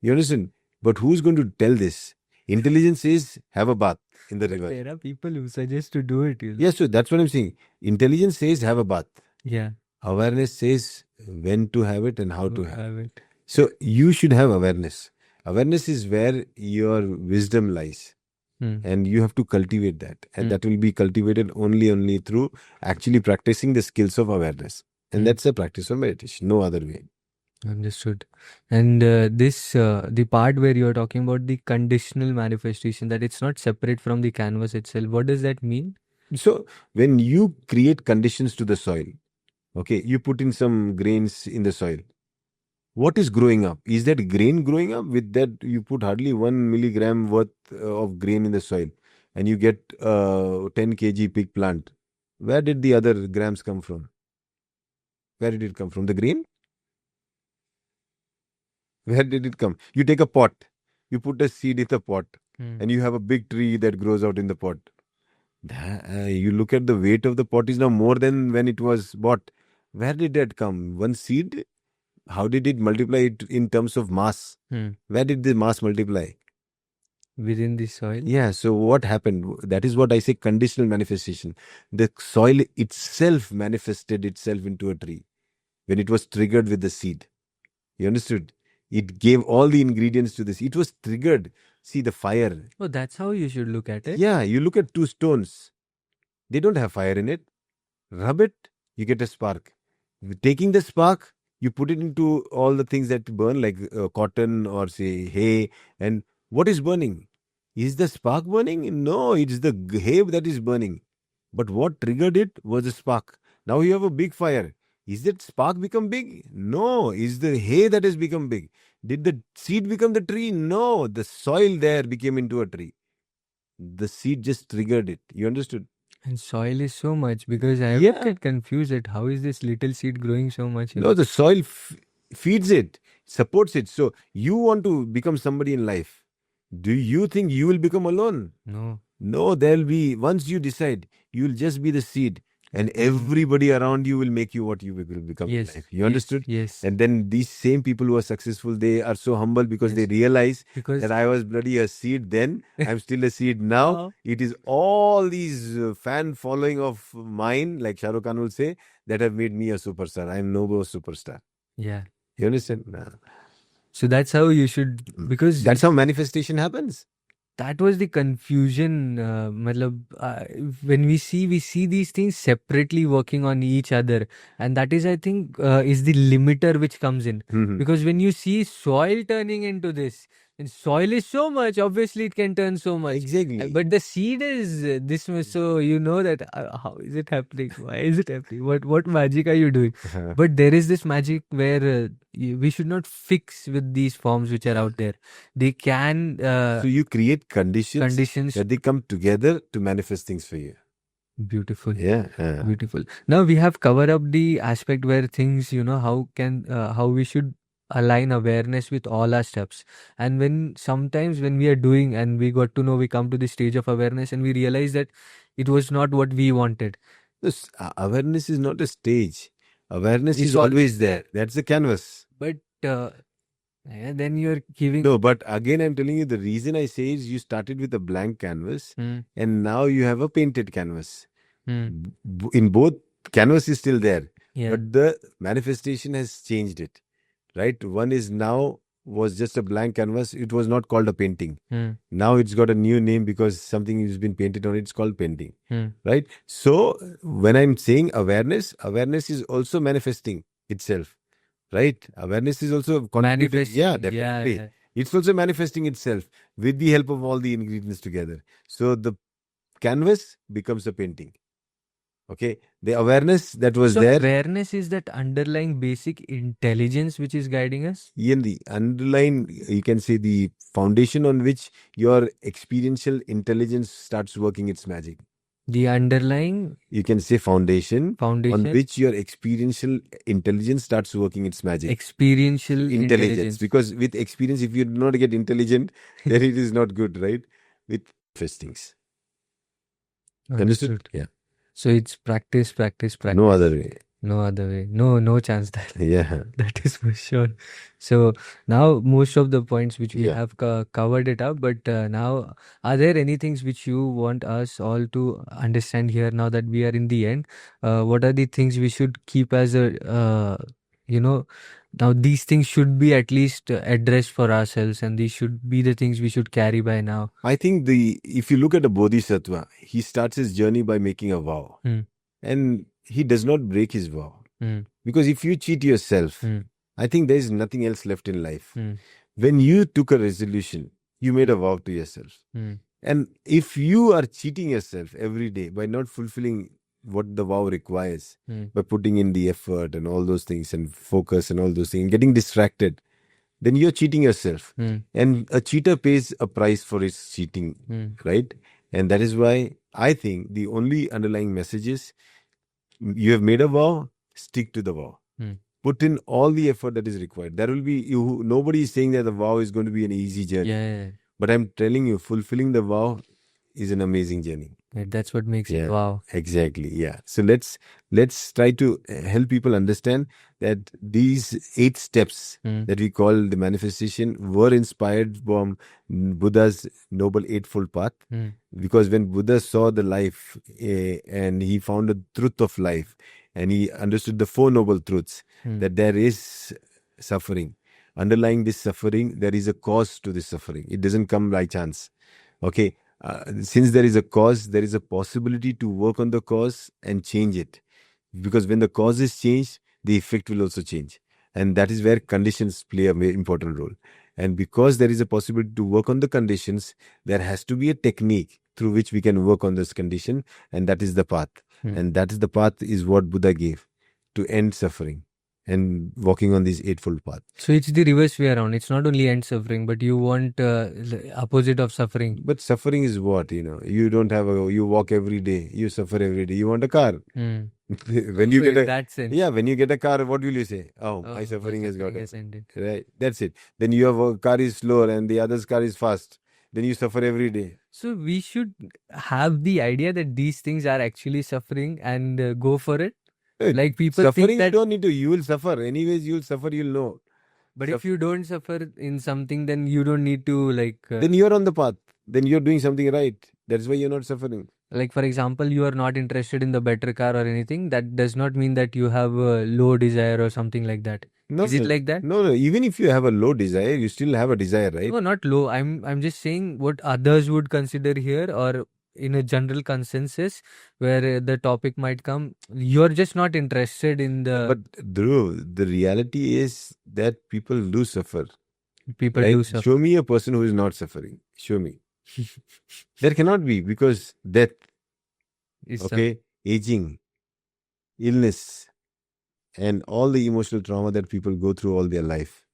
You understand? But who's going to tell this? Intelligence says have a bath in the river. There are people who suggest to do it. Yes, so that's what I'm saying. Intelligence says have a bath. Yeah. Awareness says when to have it and how to have it. So you should have awareness. Awareness is where your wisdom lies. And you have to cultivate that. And that will be cultivated only through actually practicing the skills of awareness. And that's a practice of meditation. No other way. Understood. And the part where you're talking about the conditional manifestation, that it's not separate from the canvas itself. What does that mean? So when you create conditions to the soil, okay, you put in some grains in the soil. What is growing up? Is that grain growing up? With that, you put hardly 1 milligram worth of grain in the soil. and you get 10 kg pig plant, where did the other grams come from? Where did it come from? The grain? Where did it come? You take a pot, you put a seed in the pot, and you have a big tree that grows out in the pot. You look at the weight of the pot is now more than when it was bought. Where did that come? One seed? How did it multiply it in terms of mass? Where did the mass multiply? Within the soil. Yeah, so what happened? That is what I say, conditional manifestation. The soil itself manifested itself into a tree when it was triggered with the seed. You understood? It gave all the ingredients to this. It was triggered. See the fire. Oh, that's how you should look at it. Yeah, you look at two stones. They don't have fire in it. Rub it, you get a spark. Taking the spark, you put it into all the things that burn, like cotton or say hay. And what is burning? Is the spark burning? No, it's the hay that is burning. But what triggered it was a spark. Now you have a big fire. Is that spark become big? No. Is the hay that has become big? Did the seed become the tree? No. The soil there became into a tree. The seed just triggered it. You understood? And soil is so much, because I Yeah. get confused at how is this little seed growing so much. No, the soil feeds it, supports it. So you want to become somebody in life. Do you think you will become alone? No. No, there'll be, once you decide, you'll just be the seed. And everybody around you will make you what you will become in Yes. life. You understood? Yes. And then these same people who are successful, they are so humble because they Yes. realize Because that I was bloody a seed then. I'm still a seed now. Now. It is all these fan following of mine, like Shah Rukh Khan will say, that have made me a superstar. I'm no more superstar. Yeah. You understand? Nah. So that's how you should, because That's how manifestation happens. that was the confusion. Matlab, when we see these things separately working on each other, and that is, I think, is the limiter which comes in. Because when you see soil turning into this, and soil is so much, obviously it can turn so much. Exactly. But the seed is this much, so you know that how is it happening? Why is it happening? What magic are you doing? But there is this magic where we should not fix with these forms which are out there. They can. So you create conditions that they come together to manifest things for you. Beautiful. Yeah. Beautiful. Now we have covered up the aspect where things, how we should align awareness with all our steps. And when sometimes when we are doing and we got to know, we come to the stage of awareness and we realize that it was not what we wanted. This, awareness is not a stage. Awareness It's is always there. That's the canvas. But then you're giving. No, but again, I'm telling you, the reason I say is you started with a blank canvas and now you have a painted canvas. In both, canvas is still there, but the manifestation has changed it, right? One is now was just a blank canvas. It was not called a painting. Now it's got a new name because something has been painted on it. It's called painting, right? So when I'm saying awareness is also manifesting itself. Right? Awareness is also Manifesting. Yeah, definitely. Yeah. It's also manifesting itself with the help of all the ingredients together. So the canvas becomes a painting. Okay? The awareness that was there. Awareness is that underlying basic intelligence which is guiding us? In the underlying, you can say the foundation on which your experiential intelligence starts working its magic. The underlying, you can say foundation on which your experiential intelligence starts working its magic. Experiential intelligence. Because with experience, if you do not get intelligent, then it is not good, right? With first things. Understood? Yeah. So it's practice. No other way. No other way. No chance that. Yeah. That is for sure. So now most of the points which we have covered it up, but now are there any things which you want us all to understand here now that we are in the end? What are the things we should keep as a, now these things should be at least addressed for ourselves, and these should be the things we should carry by now. I think if you look at a bodhisattva, he starts his journey by making a vow. And he does not break his vow. Because if you cheat yourself, I think there is nothing else left in life. When you took a resolution, you made a vow to yourself. And if you are cheating yourself every day by not fulfilling what the vow requires, by putting in the effort and all those things and focus and all those things, getting distracted, then you're cheating yourself. And a cheater pays a price for his cheating, right? And that is why I think the only underlying message is, you have made a vow, stick to the vow. Put in all the effort that is required. There will be you. Nobody is saying that the vow is going to be an easy journey. Yeah. But I'm telling you, fulfilling the vow is an amazing journey. That's what makes it wow. Exactly. Yeah. So let's try to help people understand that these 8 steps that we call the manifestation were inspired from Buddha's noble eightfold path. Because when Buddha saw the life and he found the truth of life, and he understood the 4 noble truths, that there is suffering. Underlying this suffering, there is a cause to this suffering. It doesn't come by chance. Okay. Since there is a cause, there is a possibility to work on the cause and change it. Because when the cause is changed, the effect will also change. And that is where conditions play a very important role. And because there is a possibility to work on the conditions, there has to be a technique through which we can work on this condition. And that is the path. And that is the path is what Buddha gave to end suffering and walking on this eightfold path. So it's the reverse way around. It's not only end suffering, but you want the opposite of suffering. But suffering is what, you don't have you walk every day, you suffer every day, you want a car. When you get that sense. when you get a car, what will you say? Oh, my suffering has got it. ended. Right, that's it. Then you have a car is slower and the other's car is fast. Then you suffer every day. So we should have the idea that these things are actually suffering and go for it. Like people suffering, think that you don't need to. You will suffer. Anyways, you'll suffer, you'll know. But if you don't suffer in something, then you don't need to then you're on the path. Then you're doing something right. That's why you're not suffering. Like, for example, you are not interested in the better car or anything. That does not mean that you have a low desire or something like that. No, Is it like that? No. Even if you have a low desire, you still have a desire, right? No, not low. I'm just saying what others would consider here, or in a general consensus where the topic might come. You're just not interested in the. But Dhruv, the reality is that people do suffer. People do suffer. Show me a person who is not suffering. Show me. There cannot be, because death, aging, illness, and all the emotional trauma that people go through all their life,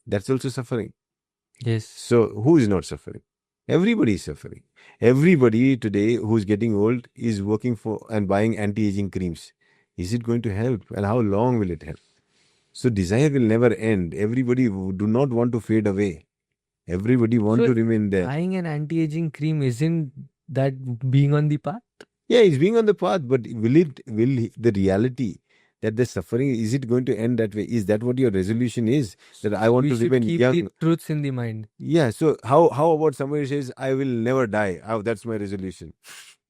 that's also suffering. Yes. So who is not suffering? Everybody is suffering. Everybody today who's getting old is working for and buying anti-aging creams. Is it going to help? And how long will it help? So desire will never end. Everybody do not want to fade away. Everybody want to remain there. Buying an anti-aging cream, isn't that being on the path? Yeah, it's being on the path, but will the reality that the suffering, is it going to end that way? Is that what your resolution is? That I want to remain young? Keep the truths in the mind. Yeah, so how about somebody says, I will never die? That's my resolution.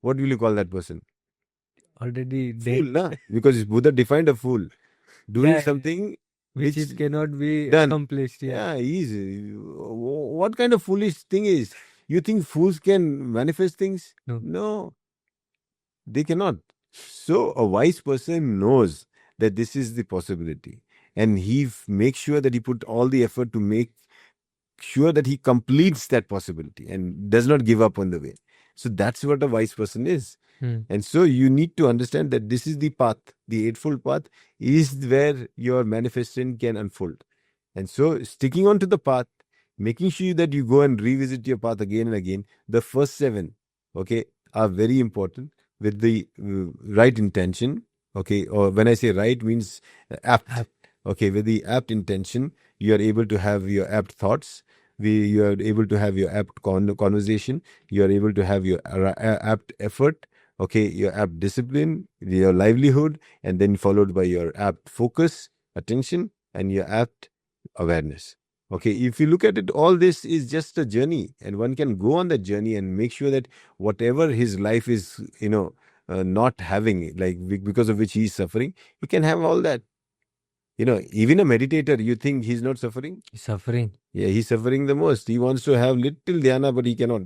What will you call that person? Already dead. Fool, na? Because Buddha defined a fool. Doing something which it cannot be done. Accomplished. Yeah, easy. What kind of foolish thing is? You think fools can manifest things? No. They cannot. So a wise person knows that this is the possibility. And he makes sure that he put all the effort to make sure that he completes that possibility and does not give up on the way. So that's what a wise person is. And so you need to understand that this is the path. The eightfold path is where your manifestation can unfold. And so sticking on to the path, making sure that you go and revisit your path again and again. The first 7, are very important, with the right intention. Or when I say right, means apt. With the apt intention, you are able to have your apt thoughts. You are able to have your apt conversation. You are able to have your apt effort. Your apt discipline, your livelihood, and then followed by your apt focus, attention, and your apt awareness. If you look at it, all this is just a journey, and one can go on that journey and make sure that whatever his life is, not having, like because of which he is suffering, he can have all that. Even a meditator, you think he's not suffering? He's suffering. Yeah, he's suffering the most. He wants to have little dhyana, but he cannot.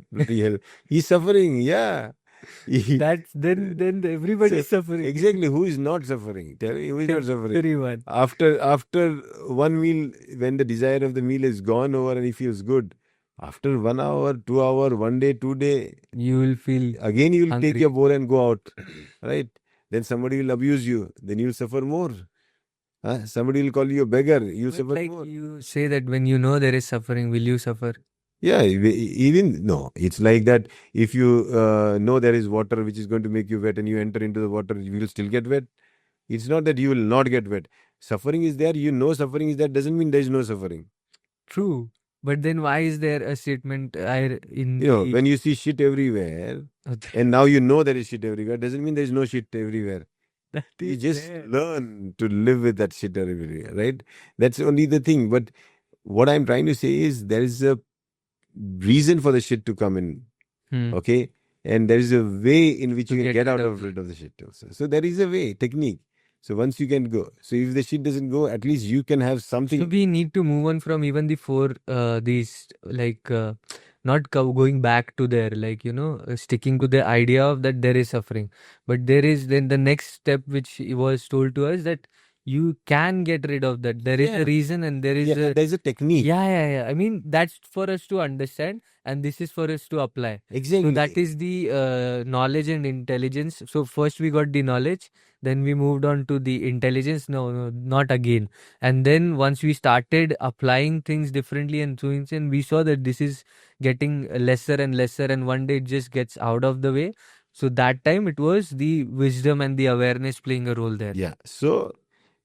He's suffering. Yeah. Then everybody is suffering. Exactly. Who is not suffering? Tell me, who is not suffering? Everyone. After one meal, when the desire of the meal is gone over and he feels good, after 1 hour, 2 hour, 1 day, 2 day, you will feel again. You will hungry. take your bowl and go out, right? Then somebody will abuse you. Then you will suffer more. Somebody will call you a beggar. You suffer more. You say that when you know there is suffering, will you suffer? Yeah, even no, it's like that. If you know there is water which is going to make you wet and you enter into the water, you will still get wet. It's not that you will not get wet. Suffering is there. You know suffering is there. Doesn't mean there is no suffering. True. But then why is there a statement in You know, the when you see shit everywhere, uh, and now you know there is shit everywhere, doesn't mean there is no shit everywhere. that You is just there? learn to live with that shit everywhere, right? That's only the thing. But what I'm trying to say is there is a reason for the shit to come in, Hmm. okay? And there is a way in which To you can get get rid out of of it. rid of the shit also. So there is a way, technique. So once you can go. So if the shit doesn't go, at least you can have So something. we need to move on from even the four these like not going back to there, like sticking to the idea of that there is suffering, but there is then the next step which was told to us that you can get rid of that. There is a Yeah. reason and there Yeah. is And a there's a technique. yeah. I mean, that's for us to understand, and this is for us to apply. So that Exactly. is the knowledge and intelligence. So first we got the knowledge, then we moved on to the intelligence. No, no, not again. And then once we started applying things differently and doing things, and we saw that this is getting lesser and lesser, and one day it just gets out of the way. So that time it was the wisdom and the awareness playing a role there. Yeah. So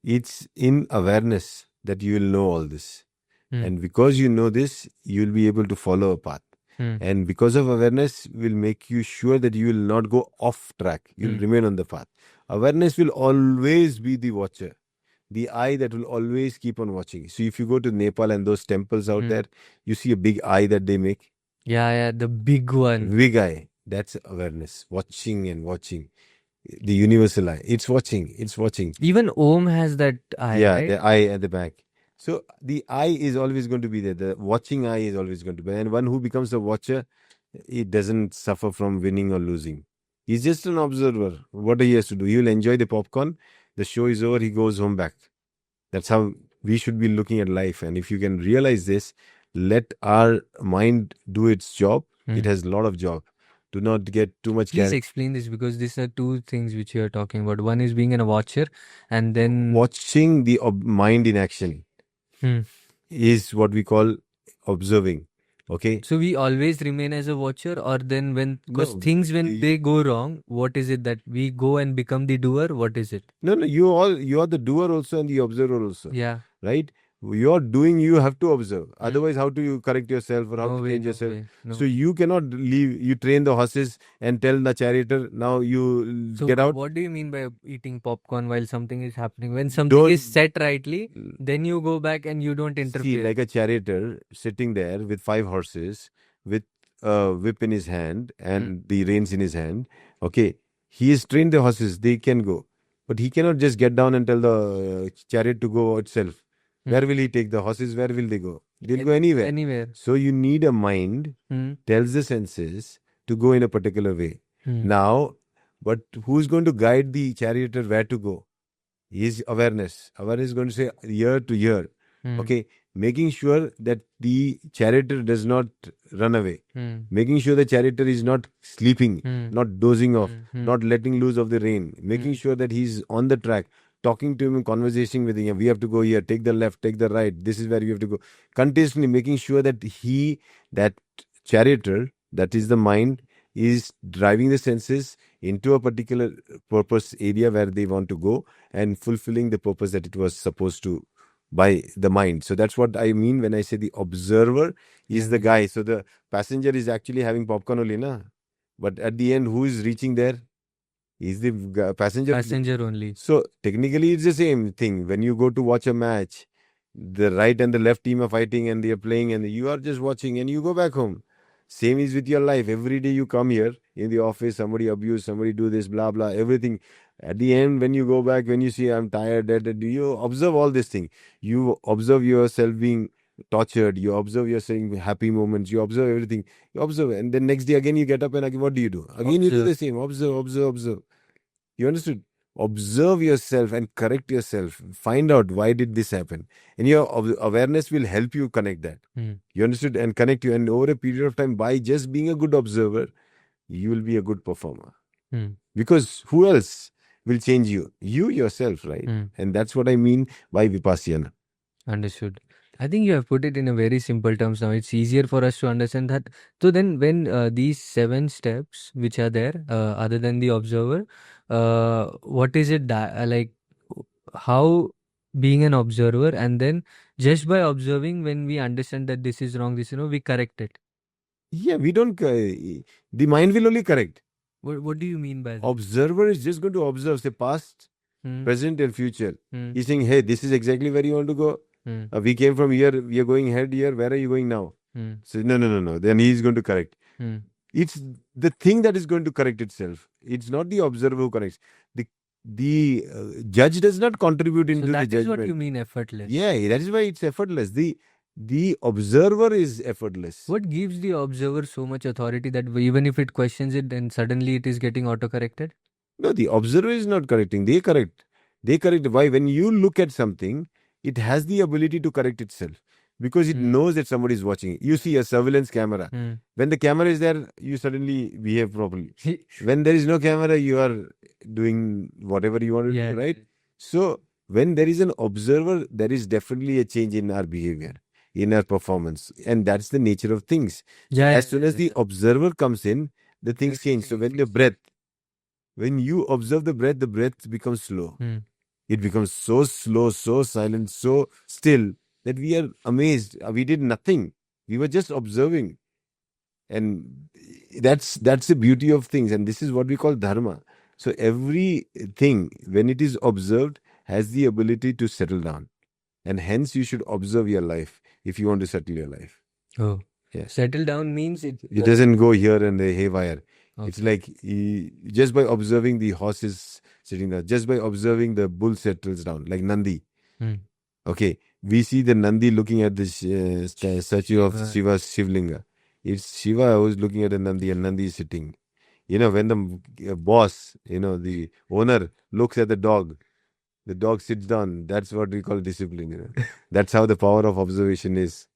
it's in awareness that you will know all this. Hmm. And because you know this, you'll be able to follow a path. Hmm. And because of awareness, will make you sure that you will not go off track. You'll Hmm. remain on the path. Awareness will always be the watcher, the eye that will always keep on watching. So if you go to Nepal and those temples out Hmm. there, you see a big eye that they make. Yeah, the big one. Big eye. That's awareness. Watching and watching. The universal eye. It's watching. It's watching. Even Om has that eye, Yeah, right? the eye at the back. So the eye is always going to be there. The watching eye is always going to be there. And one who becomes a watcher, he doesn't suffer from winning or losing. He's just an observer. What he has to do, he will enjoy the popcorn. The show is over, he goes home back. That's how we should be looking at life. And if you can realize this, let our mind do its job. It Hmm. has a lot of job. Do not get too much Please carried. explain this because these are two things which you are talking about. One is being a watcher, and then Watching the mind in action hmm. is what we call observing. Okay. So we always remain as a watcher, or then when because No, things when they go wrong, what is it that we go and become the doer? What is it? no. You are the doer also and the observer also, Yeah. right? You're doing. You have to observe. Hmm. Otherwise, how do you correct yourself or how No to way, change no yourself? way, So no. you cannot leave. You train the horses and tell the charioteer, now you So get out. what do you mean by eating popcorn while something is happening? When something is Don't set rightly, then you go back and you don't see interfere. like a charioteer sitting there with 5 horses with a whip in his hand Hmm. and the reins in his hand. Okay, he has trained the horses; they can go, but he cannot just get down and tell the chariot to go itself. Hmm. Where will he take the horses? Where will they go? They'll go anywhere. Anywhere. So you need a mind Hmm. tells the senses to go in a particular way. Hmm. Now, but who's going to guide the charioteer where to go? Is awareness. Awareness is going to say year to year. Hmm. Okay, making sure that the charioteer does not run away, Hmm. making sure the charioteer is not sleeping, Hmm. not dozing off, Hmm. not letting loose of the rein, making Hmm. sure that he's on the track, talking to him, conversation with him. We have to go here, take the left, take the right. This is where you have to go. Continuously making sure that that charioteer, that is the mind, is driving the senses into a particular purpose area where they want to go and fulfilling the purpose that it was supposed to by the mind. So that's what I mean when I say the observer is the Yeah. guy. So the passenger is actually having popcorn only, na? But at the end, who is reaching there? Is the passenger only. Passenger only. So technically, it's the same thing. When you go to watch a match, the right and the left team are fighting and they are playing, and you are just watching and you go back home. Same is with your life. Every day you come here in the office, somebody abuse, somebody do this, blah blah, everything. At the end, when you go back, when you see I'm tired, do you observe all this thing? You observe yourself being tortured. You observe yourself happy moments. You observe everything. You observe, and then next day again you get up and again what do you do? Again you do Observe. the same. Observe, observe, observe. You understood? Observe yourself and correct yourself. Find out why did this happen, and your awareness will help you connect that. Hmm. You understood and connect you. And over a period of time, by just being a good observer, you will be a good performer. Hmm. Because who else will change you? You yourself, right? Hmm. And that's what I mean by vipassana. Understood. I think you have put it in a very simple terms now. It's easier for us to understand that. So then, when these seven steps which are there, other than the observer, what is it that like? How being an observer, and then just by observing, when we understand that this is wrong, this we correct it. Yeah, we don't. The mind will only correct. What do you mean by that? Observer is just going to observe, say, past, Hmm. present, and future. Hmm. He's saying, hey, this is exactly where you want to go. Hmm. We came from here, we are going ahead here. Where are you going now? Hmm. So, no, no, no, no. Then he's going to correct. Hmm. It's the thing that is going to correct itself. It's not the observer who corrects. The judge does not contribute So into the that is what you judgment. mean effortless. Yeah, that is why it's effortless. The observer is effortless. What gives the observer so much authority that even if it questions it, then suddenly it is getting auto-corrected? No, the observer is not correcting. They correct. They correct. Why? When you look at something, it has the ability to correct itself because it Hmm. knows that somebody is watching. You see a surveillance camera. Hmm. When the camera is there, you suddenly behave properly. When there is no camera, you are doing whatever you want to Yeah. do, right? So, when there is an observer, there is definitely a change in our behavior, in our performance. And that's the nature of things. So Yeah. as soon as the observer comes in, the things change. So, when you observe the breath becomes slow. Hmm. It becomes so slow, so silent, so still that we are amazed. We did nothing. We were just observing. And that's the beauty of things. And this is what we call dharma. So everything, when it is observed, has the ability to settle down. And hence you should observe your life if you want to settle your life. Oh. Yeah. Settle down means it. It doesn't go here and there haywire. It's Okay. like just by observing the horses sitting down, just by observing the bull settles down, like Nandi. Hmm. Okay, we see the Nandi looking at the statue of Shiva. Shiva's Shivlinga. It's Shiva who's looking at the Nandi and Nandi is sitting. When the boss, the owner looks at the dog sits down. That's what we call discipline. That's how the power of observation is.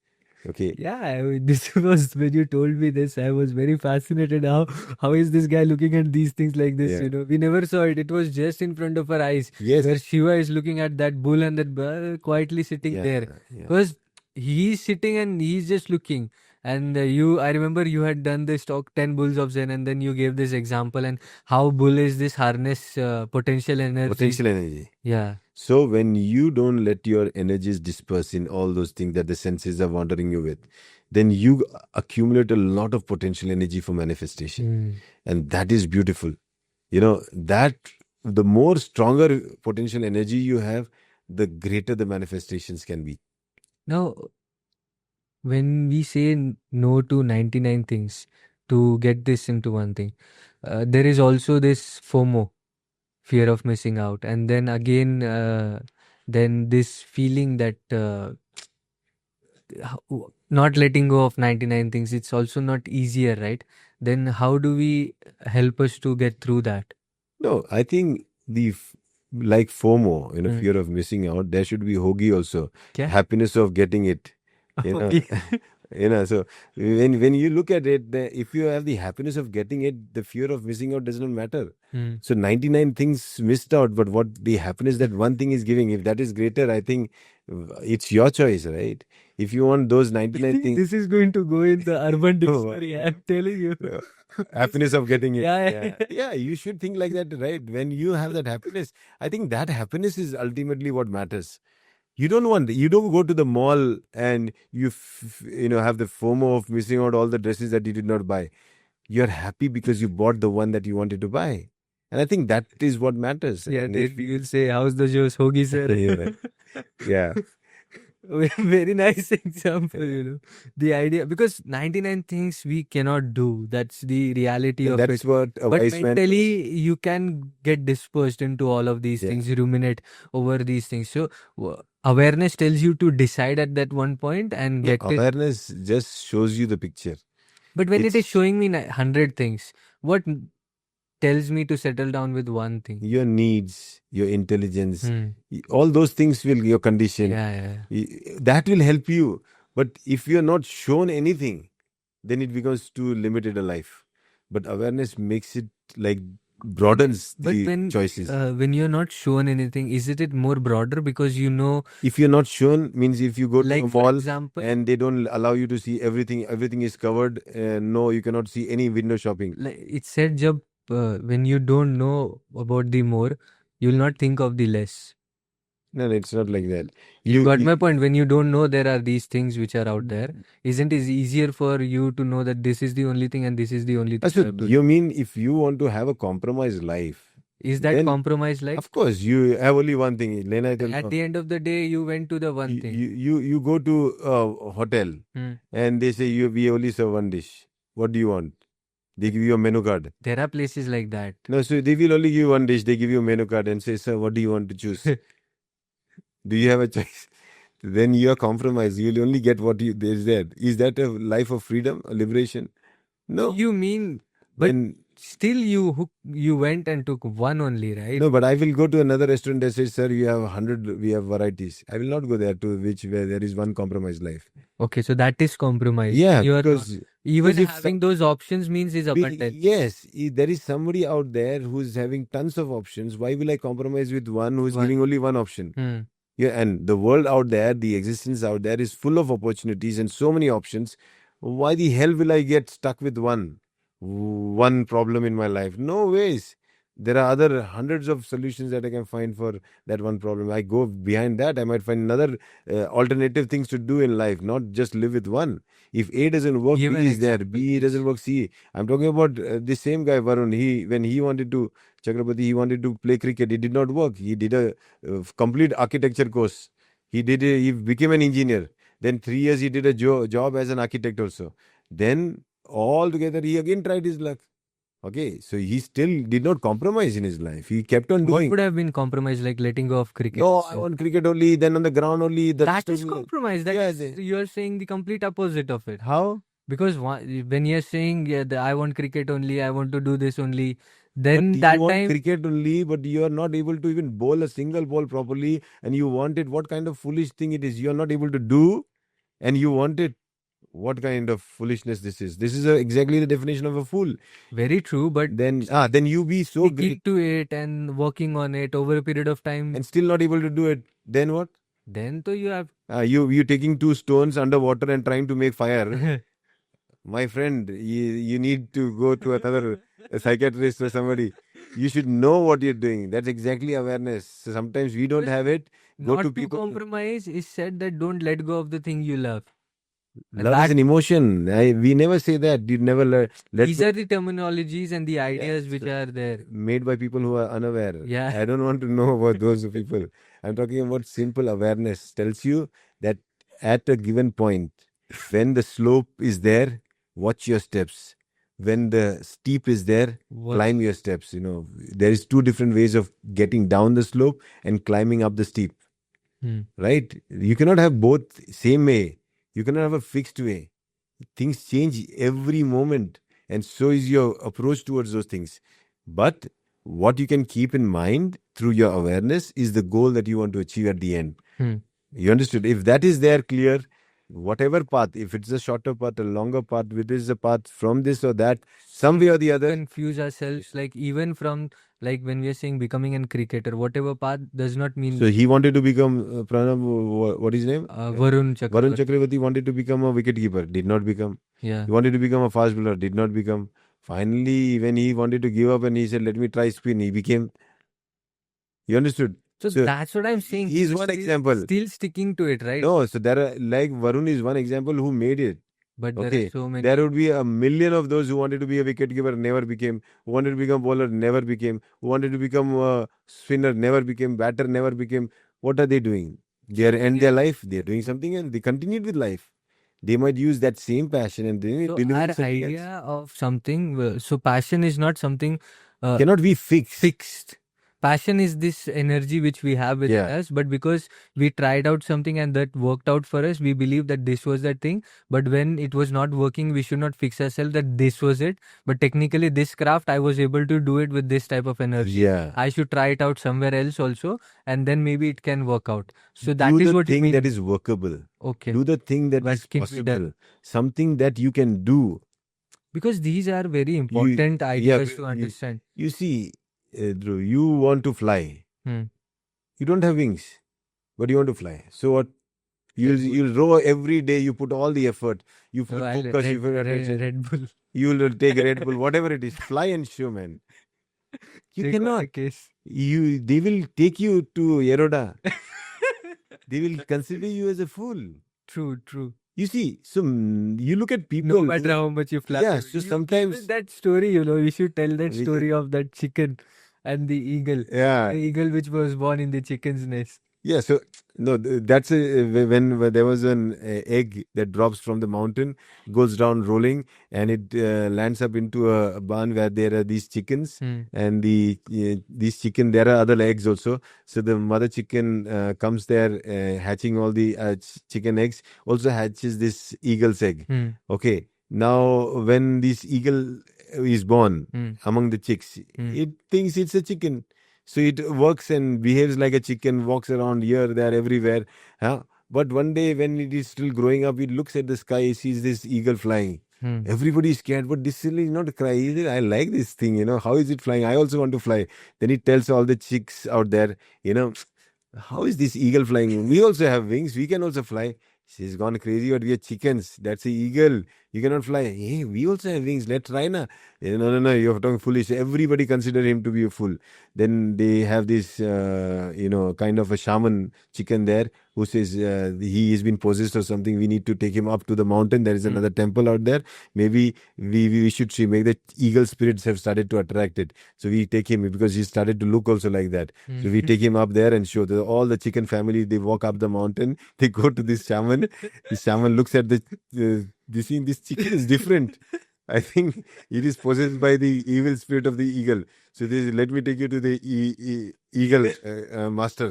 Okay. Yeah, I mean, this was when you told me this, I was very fascinated. How is this guy looking at these things like this? Yeah. We never saw it. It was just in front of our eyes, Yes. where Shiva is looking at that bull and that quietly sitting Yeah. there. Yeah. Because he's sitting and he's just looking. And I remember you had done this talk, 10 bulls of Zen, and then you gave this example and how bull is this harness potential energy. Potential energy. Yeah. So when you don't let your energies disperse in all those things that the senses are wandering you with, then you accumulate a lot of potential energy for manifestation. And that is beautiful. That the more stronger potential energy you have, the greater the manifestations can be. Now, when we say no to 99 things to get this into one thing, there is also this FOMO, fear of missing out, and then again, then this feeling that not letting go of 99 things, it's also not easier, right? Then how do we help us to get through that? No, I think like FOMO, fear of missing out, there should be Hogi also. Kya? Happiness of getting it. Okay. So when you look at it, if you have the happiness of getting it, the fear of missing out does not matter. So 99 things missed out, but what the happiness that one thing is giving, if that is greater, I think it's your choice, right? If you want those 99 things. This is going to go in the urban dictionary, I'm telling you. Happiness of getting it. Yeah. You should think like that, right? When you have that happiness, I think that happiness is ultimately what matters. You don't go to the mall and have the FOMO of missing out all the dresses that you did not buy. You're happy because you bought the one that you wanted to buy. And I think that is what matters. Yeah, And you'll say, how's the juice, Hogi sir? Yeah. Very nice example, the idea, because 99 things we cannot do. That's the reality And of that's it. what a But wise man. mentally, you can get dispersed into all of these things, ruminate over these things. So, awareness tells you to decide at that one point and get it. Awareness just shows you the picture. But when it is showing me 100 things, what tells me to settle down with one thing? Your needs, your intelligence, all those things your condition. That will help you. But if you're not shown anything, then it becomes too limited a life. But awareness makes it like broadens But the choices. when you're not shown anything, isn't it more broader because you know, If you're not shown, means if you go to a like for mall example, and they don't allow you to see everything, everything is covered. No, you cannot see any window shopping. like it said, jab when you don't know about the more, you'll not think of the less. No, no, it's not like that. You got You my point. When you don't know there are these things which are out there, isn't it easier for you to know that this is the only thing and this is the only thing so you have to you do? mean if you want to have a compromised life, Is that then compromise like? of course you have only one thing. Lena, I don't At know. the end of the day, you went to the one thing. You go to a hotel Hmm. and they say we only serve one dish. What do you want? They give you a menu card. There are places like that. No, so they will only give you one dish. They give you a menu card and say, sir, what do you want to choose? Do you have a choice? Then you are compromised. You'll only get what you there is there. Is that a life of freedom, a liberation? No. You mean, but Then still you went and took one only, right? no, but I will go to another restaurant that says, sir, you have 100, we have varieties. I will not go there to which where there is one compromised life. Okay, so that is compromise. Yeah, You are not even because if having those options means is abundance. yes, there is somebody out there who's having tons of options. Why will I compromise with one who's One. giving only one option? Hmm. Yeah, and the world out there, the existence out there is full of opportunities and so many options. Why the hell will I get stuck with one problem in my life? No ways. There are other hundreds of solutions that I can find for that one problem. I go behind that, I might find another alternative things to do in life, not just live with one. If A doesn't work, Give an B is there. example, B doesn't please. work, C. I'm talking about the same guy, Varun. When he wanted to, Chakrabarti, he wanted to play cricket. It did not work. He did a complete architecture course. He became an engineer. Then 3 years he did a job as an architect also. Then all together he again tried his luck. Okay, so he still did not compromise in his life. He kept on What doing. would have been compromise, like letting go of cricket? No, I So want cricket only. Then on the ground only. that is compromise. That Yeah. is, you are saying the complete opposite of it. How? Because when you're saying, yeah, I want cricket only, I want to do this only, But then you that want time, cricket only, but you are not able to even bowl a single ball properly, and you want it. What kind of foolish thing it is? You are not able to do, and you want it. What kind of foolishness this is? This is exactly the definition of a fool. very true, but Then you be so sticking great to it and working on it over a period of time, and still not able to do it. Then what? then so you have. You taking two stones underwater and trying to make fire. My friend, you need to go to another psychiatrist or somebody. You should know what you're doing. That's exactly awareness. So sometimes we don't Well, have it. Go Not to to people. compromise is said that don't let go of the thing you love. And Love is that an emotion. We never say that. You never let these go. are the terminologies and the Yes, ideas which are there. made by people who are unaware. Yeah. I don't want to know about those people. I'm talking about simple awareness. Tells you that at a given point, when the slope is there, watch your steps. When the steep is there, What? climb your steps. There is two different ways of getting down the slope and climbing up the steep. Right? You cannot have both same way. You cannot have a fixed way. Things change every moment, and so is your approach towards those things. But what you can keep in mind through your awareness is the goal that you want to achieve at the end. You understood? If that is there clear, whatever path, if it's a shorter path, a longer path, which is a path from this or that, some way or the other. Confuse ourselves, like even from, like when we are saying becoming a cricketer, whatever path does not mean. So he wanted to become Pranab. What is his name? Varun Chakravarti. Varun Chakravarti wanted to become a wicketkeeper. Did not become. Yeah. He wanted to become a fast bowler. Did not become. Finally, when he wanted to give up and he said, "Let me try spin," he became. You understood? So that's what I'm saying. He's one example. Still sticking to it, right? No, so there are like Varun is one example who made it. But there are so many. There would be a million of those who wanted to be a wicketkeeper, never became. Who wanted to become bowler, never became. Who wanted to become a spinner, never became. Batter, never became. What are they doing? They are end their life. They are doing something and they continued with life. They might use that same passion and they So deliver our something idea else. of something, so passion is not something Cannot be fixed. Passion is this energy which we have with us, but because we tried out something and that worked out for us, we believe that this was that thing. But when it was not working, we should not fix ourselves that this was it. But technically, this craft, I was able to do it with this type of energy. Yeah. I should try it out somewhere else also, and then maybe it can work out. So that Do is the what you thing mean. that is workable. Okay. Do the thing that What is can be done. possible. Something that you can do. because these are very You, important yeah, ideas to understand. you see, Dhruv, you want to fly. Hmm. You don't have wings, but you want to fly. So what? Red Bull. You'll row every day. You put all the effort. You Oh, put focus. You put attention. Red Bull. You will take Red Bull, whatever it is. Fly and show, man. You Take on cannot. a case. They will take you to Yeroda. They will consider you as a fool. True, true. You see, so you look at No people. matter how much you fly. Yeah, so You give sometimes that story, we should tell that we story can, of that chicken and the eagle. yeah, The eagle which was born in the chicken's nest. yeah. So no, that's when there was an egg that drops from the mountain, goes down rolling, and it lands up into a barn where there are these chickens, Hmm. and these chicken. There are other eggs also. So the mother chicken comes there, hatching all the chicken eggs. Also hatches this eagle's egg. Hmm. Okay. Now when this eagle is born Hmm. among the chicks, Hmm. it thinks it's a chicken. So it works and behaves like a chicken, walks around here, there, everywhere. Huh? But one day when it is still growing up, it looks at the sky, sees this eagle flying. Hmm. Everybody is scared, but this silly is not cry. Is it? I like this thing, How is it flying? I also want to fly. Then it tells all the chicks out there, how is this eagle flying? We also have wings. We can also fly. She's gone crazy, but we are chickens. That's an eagle. You cannot fly. Hey, we also have wings. Let's try now. No, no, no. You're talking foolish. Everybody consider him to be a fool. Then they have this, kind of a shaman chicken there who says he has been possessed or something. We need to take him up to the mountain. There is Hmm. another temple out there. Maybe we should see. Maybe the eagle spirits have started to attract it. So we take him because he started to look also like that. Hmm. So we take him up there and show all the chicken family. They walk up the mountain. They go to this shaman. The shaman looks at this chicken is different. I think it is possessed by the evil spirit of the eagle. So they say, let me take you to the eagle master,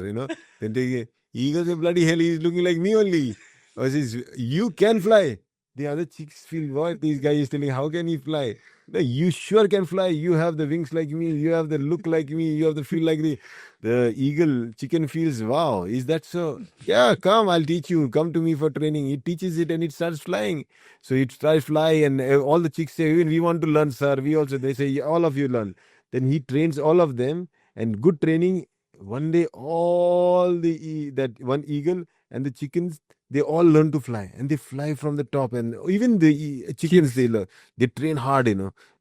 Then take eagle say, bloody hell, he is looking like me only. Or says, you can fly. The other chicks feel, what this guy is telling, how can he fly? No, you sure can fly. You have the wings like me. You have the look like me. You have the feel like the eagle. Chicken feels, wow, is that so? Yeah, come, I'll teach you. Come to me for training. It teaches it and it starts flying. So it tries fly and all the chicks say, even we want to learn, sir. We also, they say, "Yeah, all of you learn." Then he trains all of them and good training. One day, all that one eagle and the chickens, they all learn to fly and they fly from the top. And even the chickens, Chicks. they train hard,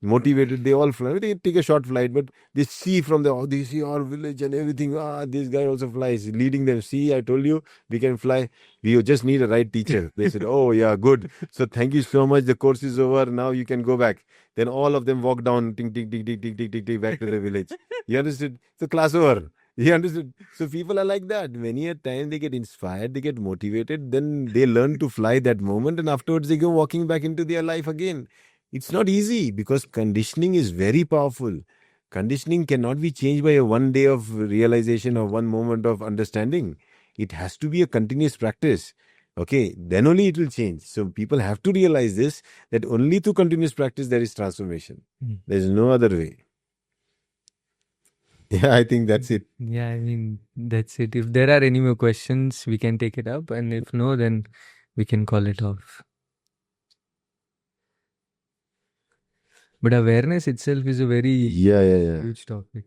motivated. They all fly. They take a short flight, but they see from they see our village and everything. This guy also flies, leading them. See, I told you, we can fly. We just need a right teacher. They said, oh, yeah, good. So thank you so much. The course is over. Now you can go back. Then all of them walk down, ting, ting, ting, ting, ting, ting, ting, ting, back to the village. You understood? So class over. You understood? So people are like that. Many a time they get inspired, they get motivated, then they learn to fly that moment, and afterwards they go walking back into their life again. It's not easy because conditioning is very powerful. Conditioning cannot be changed by a one day of realization or one moment of understanding. It has to be a continuous practice. Okay, then only it will change. So people have to realize this, that only through continuous practice there is transformation. Hmm. There is no other way. Yeah, I think that's it. Yeah, I mean, that's it. If there are any more questions, we can take it up. And if no, then we can call it off. But awareness itself is a very Yeah. huge topic.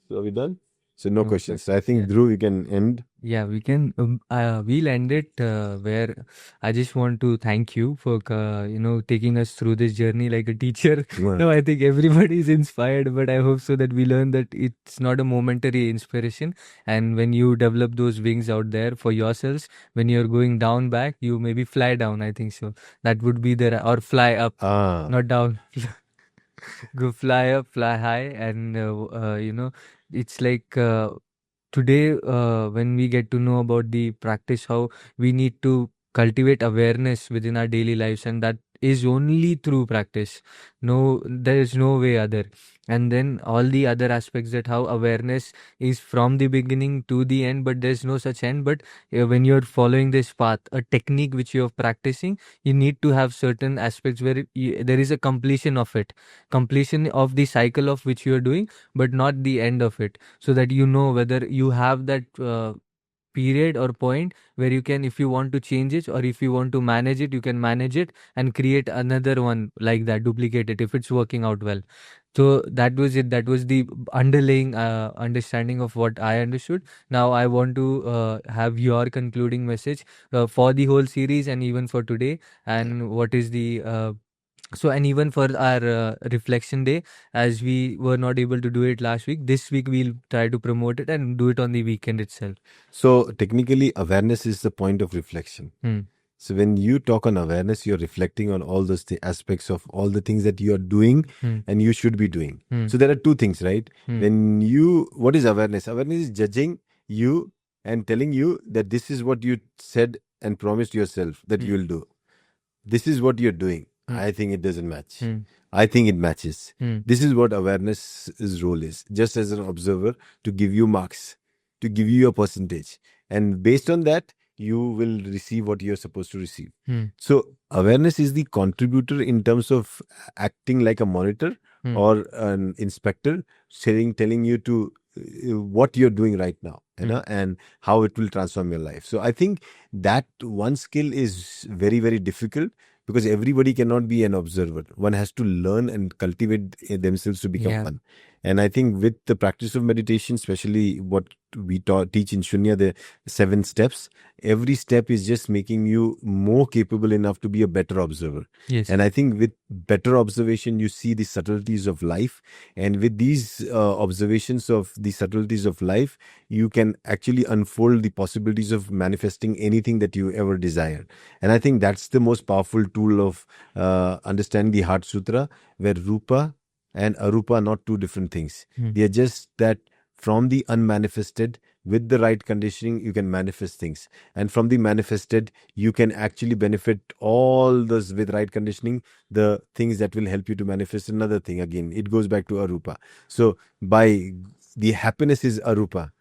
So are we done? So no No questions. So I questions. think Yeah. Dhruv, you can end. Yeah, we can. We'll end it where I just want to thank you for taking us through this journey like a teacher. No, I think everybody is inspired, but I hope so that we learn that it's not a momentary inspiration. And when you develop those wings out there for yourselves, when you're going down back, you maybe fly down. I think so. That would be the or fly up, not down. Go fly up, fly high, and it's like. Today when we get to know about the practice, how we need to cultivate awareness within our daily lives, and that is only through practice. No, there is no way other. And then all the other aspects, that how awareness is from the beginning to the end, but there's no such end. But when you're following this path, a technique which you're practicing, you need to have certain aspects where there is a completion of it, completion of the cycle of which you're doing, but not the end of it, so that you know whether you have that period or point where you can, if you want to change it or if you want to manage it, you can manage it and create another one like that, duplicate it if it's working out well. So that was it. That was the underlying understanding of what I understood. Now I want to have your concluding message for the whole series and even for today. And what is the and even for our reflection day, as we were not able to do it last week, this week we'll try to promote it and do it on the weekend itself. So technically, awareness is the point of reflection. Hmm. So when you talk on awareness, you're reflecting on all those aspects of all the things that you are doing and you should be doing. So there are two things, right? When what is awareness? Awareness is judging you and telling you that this is what you said and promised yourself that you will do. This is what you're doing. I think it doesn't match. I think it matches. This is what awareness's role is, just as an observer, to give you marks, to give you a percentage. And based on that, you will receive what you're supposed to receive. So awareness is the contributor in terms of acting like a monitor or an inspector, telling you to what you're doing right now, and how it will transform your life. So I think that one skill is very, very difficult, because everybody cannot be an observer. One has to learn and cultivate themselves to become one. And I think with the practice of meditation, especially what we teach in Sunya, the 7 steps, every step is just making you more capable enough to be a better observer. Yes. And I think with better observation, you see the subtleties of life. And with these observations of the subtleties of life, you can actually unfold the possibilities of manifesting anything that you ever desire. And I think that's the most powerful tool of understanding the Heart Sutra, where Rupa and Arupa are not two different things. They are just that from the unmanifested, with the right conditioning, you can manifest things. And from the manifested, you can actually benefit all those with right conditioning, the things that will help you to manifest another thing. Again, it goes back to Arupa. So by the happiness is Arupa,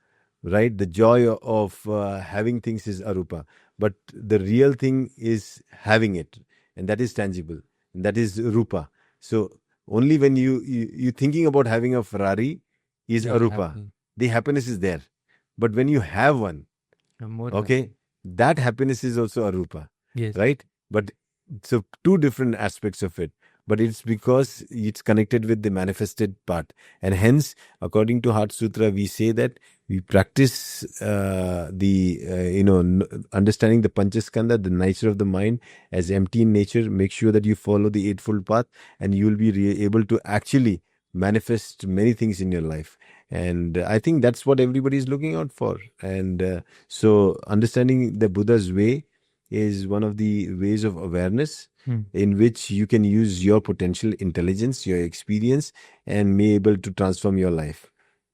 right? The joy of having things is Arupa. But the real thing is having it. And that is tangible. And that is Rupa. So only when you thinking about having a Ferrari is Arupa. The happiness is there. But when you have one, okay, that happiness is also Arupa. Yes. Right? But so two different aspects of it. But it's because it's connected with the manifested part. And hence, according to Heart Sutra, we say that we practice understanding the Panchaskandha, the nature of the mind as empty in nature. Make sure that you follow the Eightfold Path, and you will be able to actually manifest many things in your life. And I think that's what everybody is looking out for. And so understanding the Buddha's way is one of the ways of awareness in which you can use your potential intelligence, your experience, and be able to transform your life.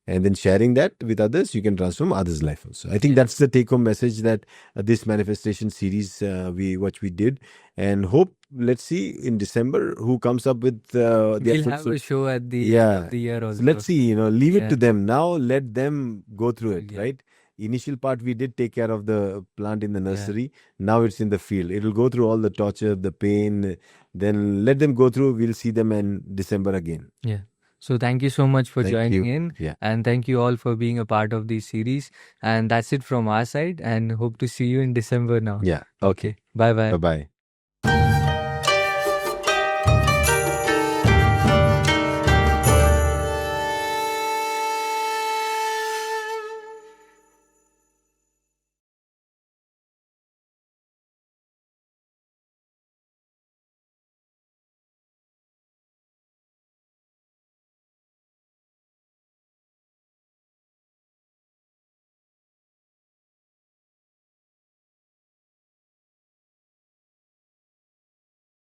And then sharing that with others, you can transform others' life also. I think that's the take-home message that this manifestation series, what we did. And hope, let's see in December who comes up with we'll have a show at the end of the year also. So let's see, leave it to them. Now let them go through it, right? Initial part, we did take care of the plant in the nursery. Now it's in the field. It will go through all the torture, the pain. Then let them go through. We'll see them in December again. Yeah. So thank you so much for joining in. And thank you all for being a part of this series. And that's it from our side. And hope to see you in December now. Yeah. Okay. Bye-bye. Bye-bye.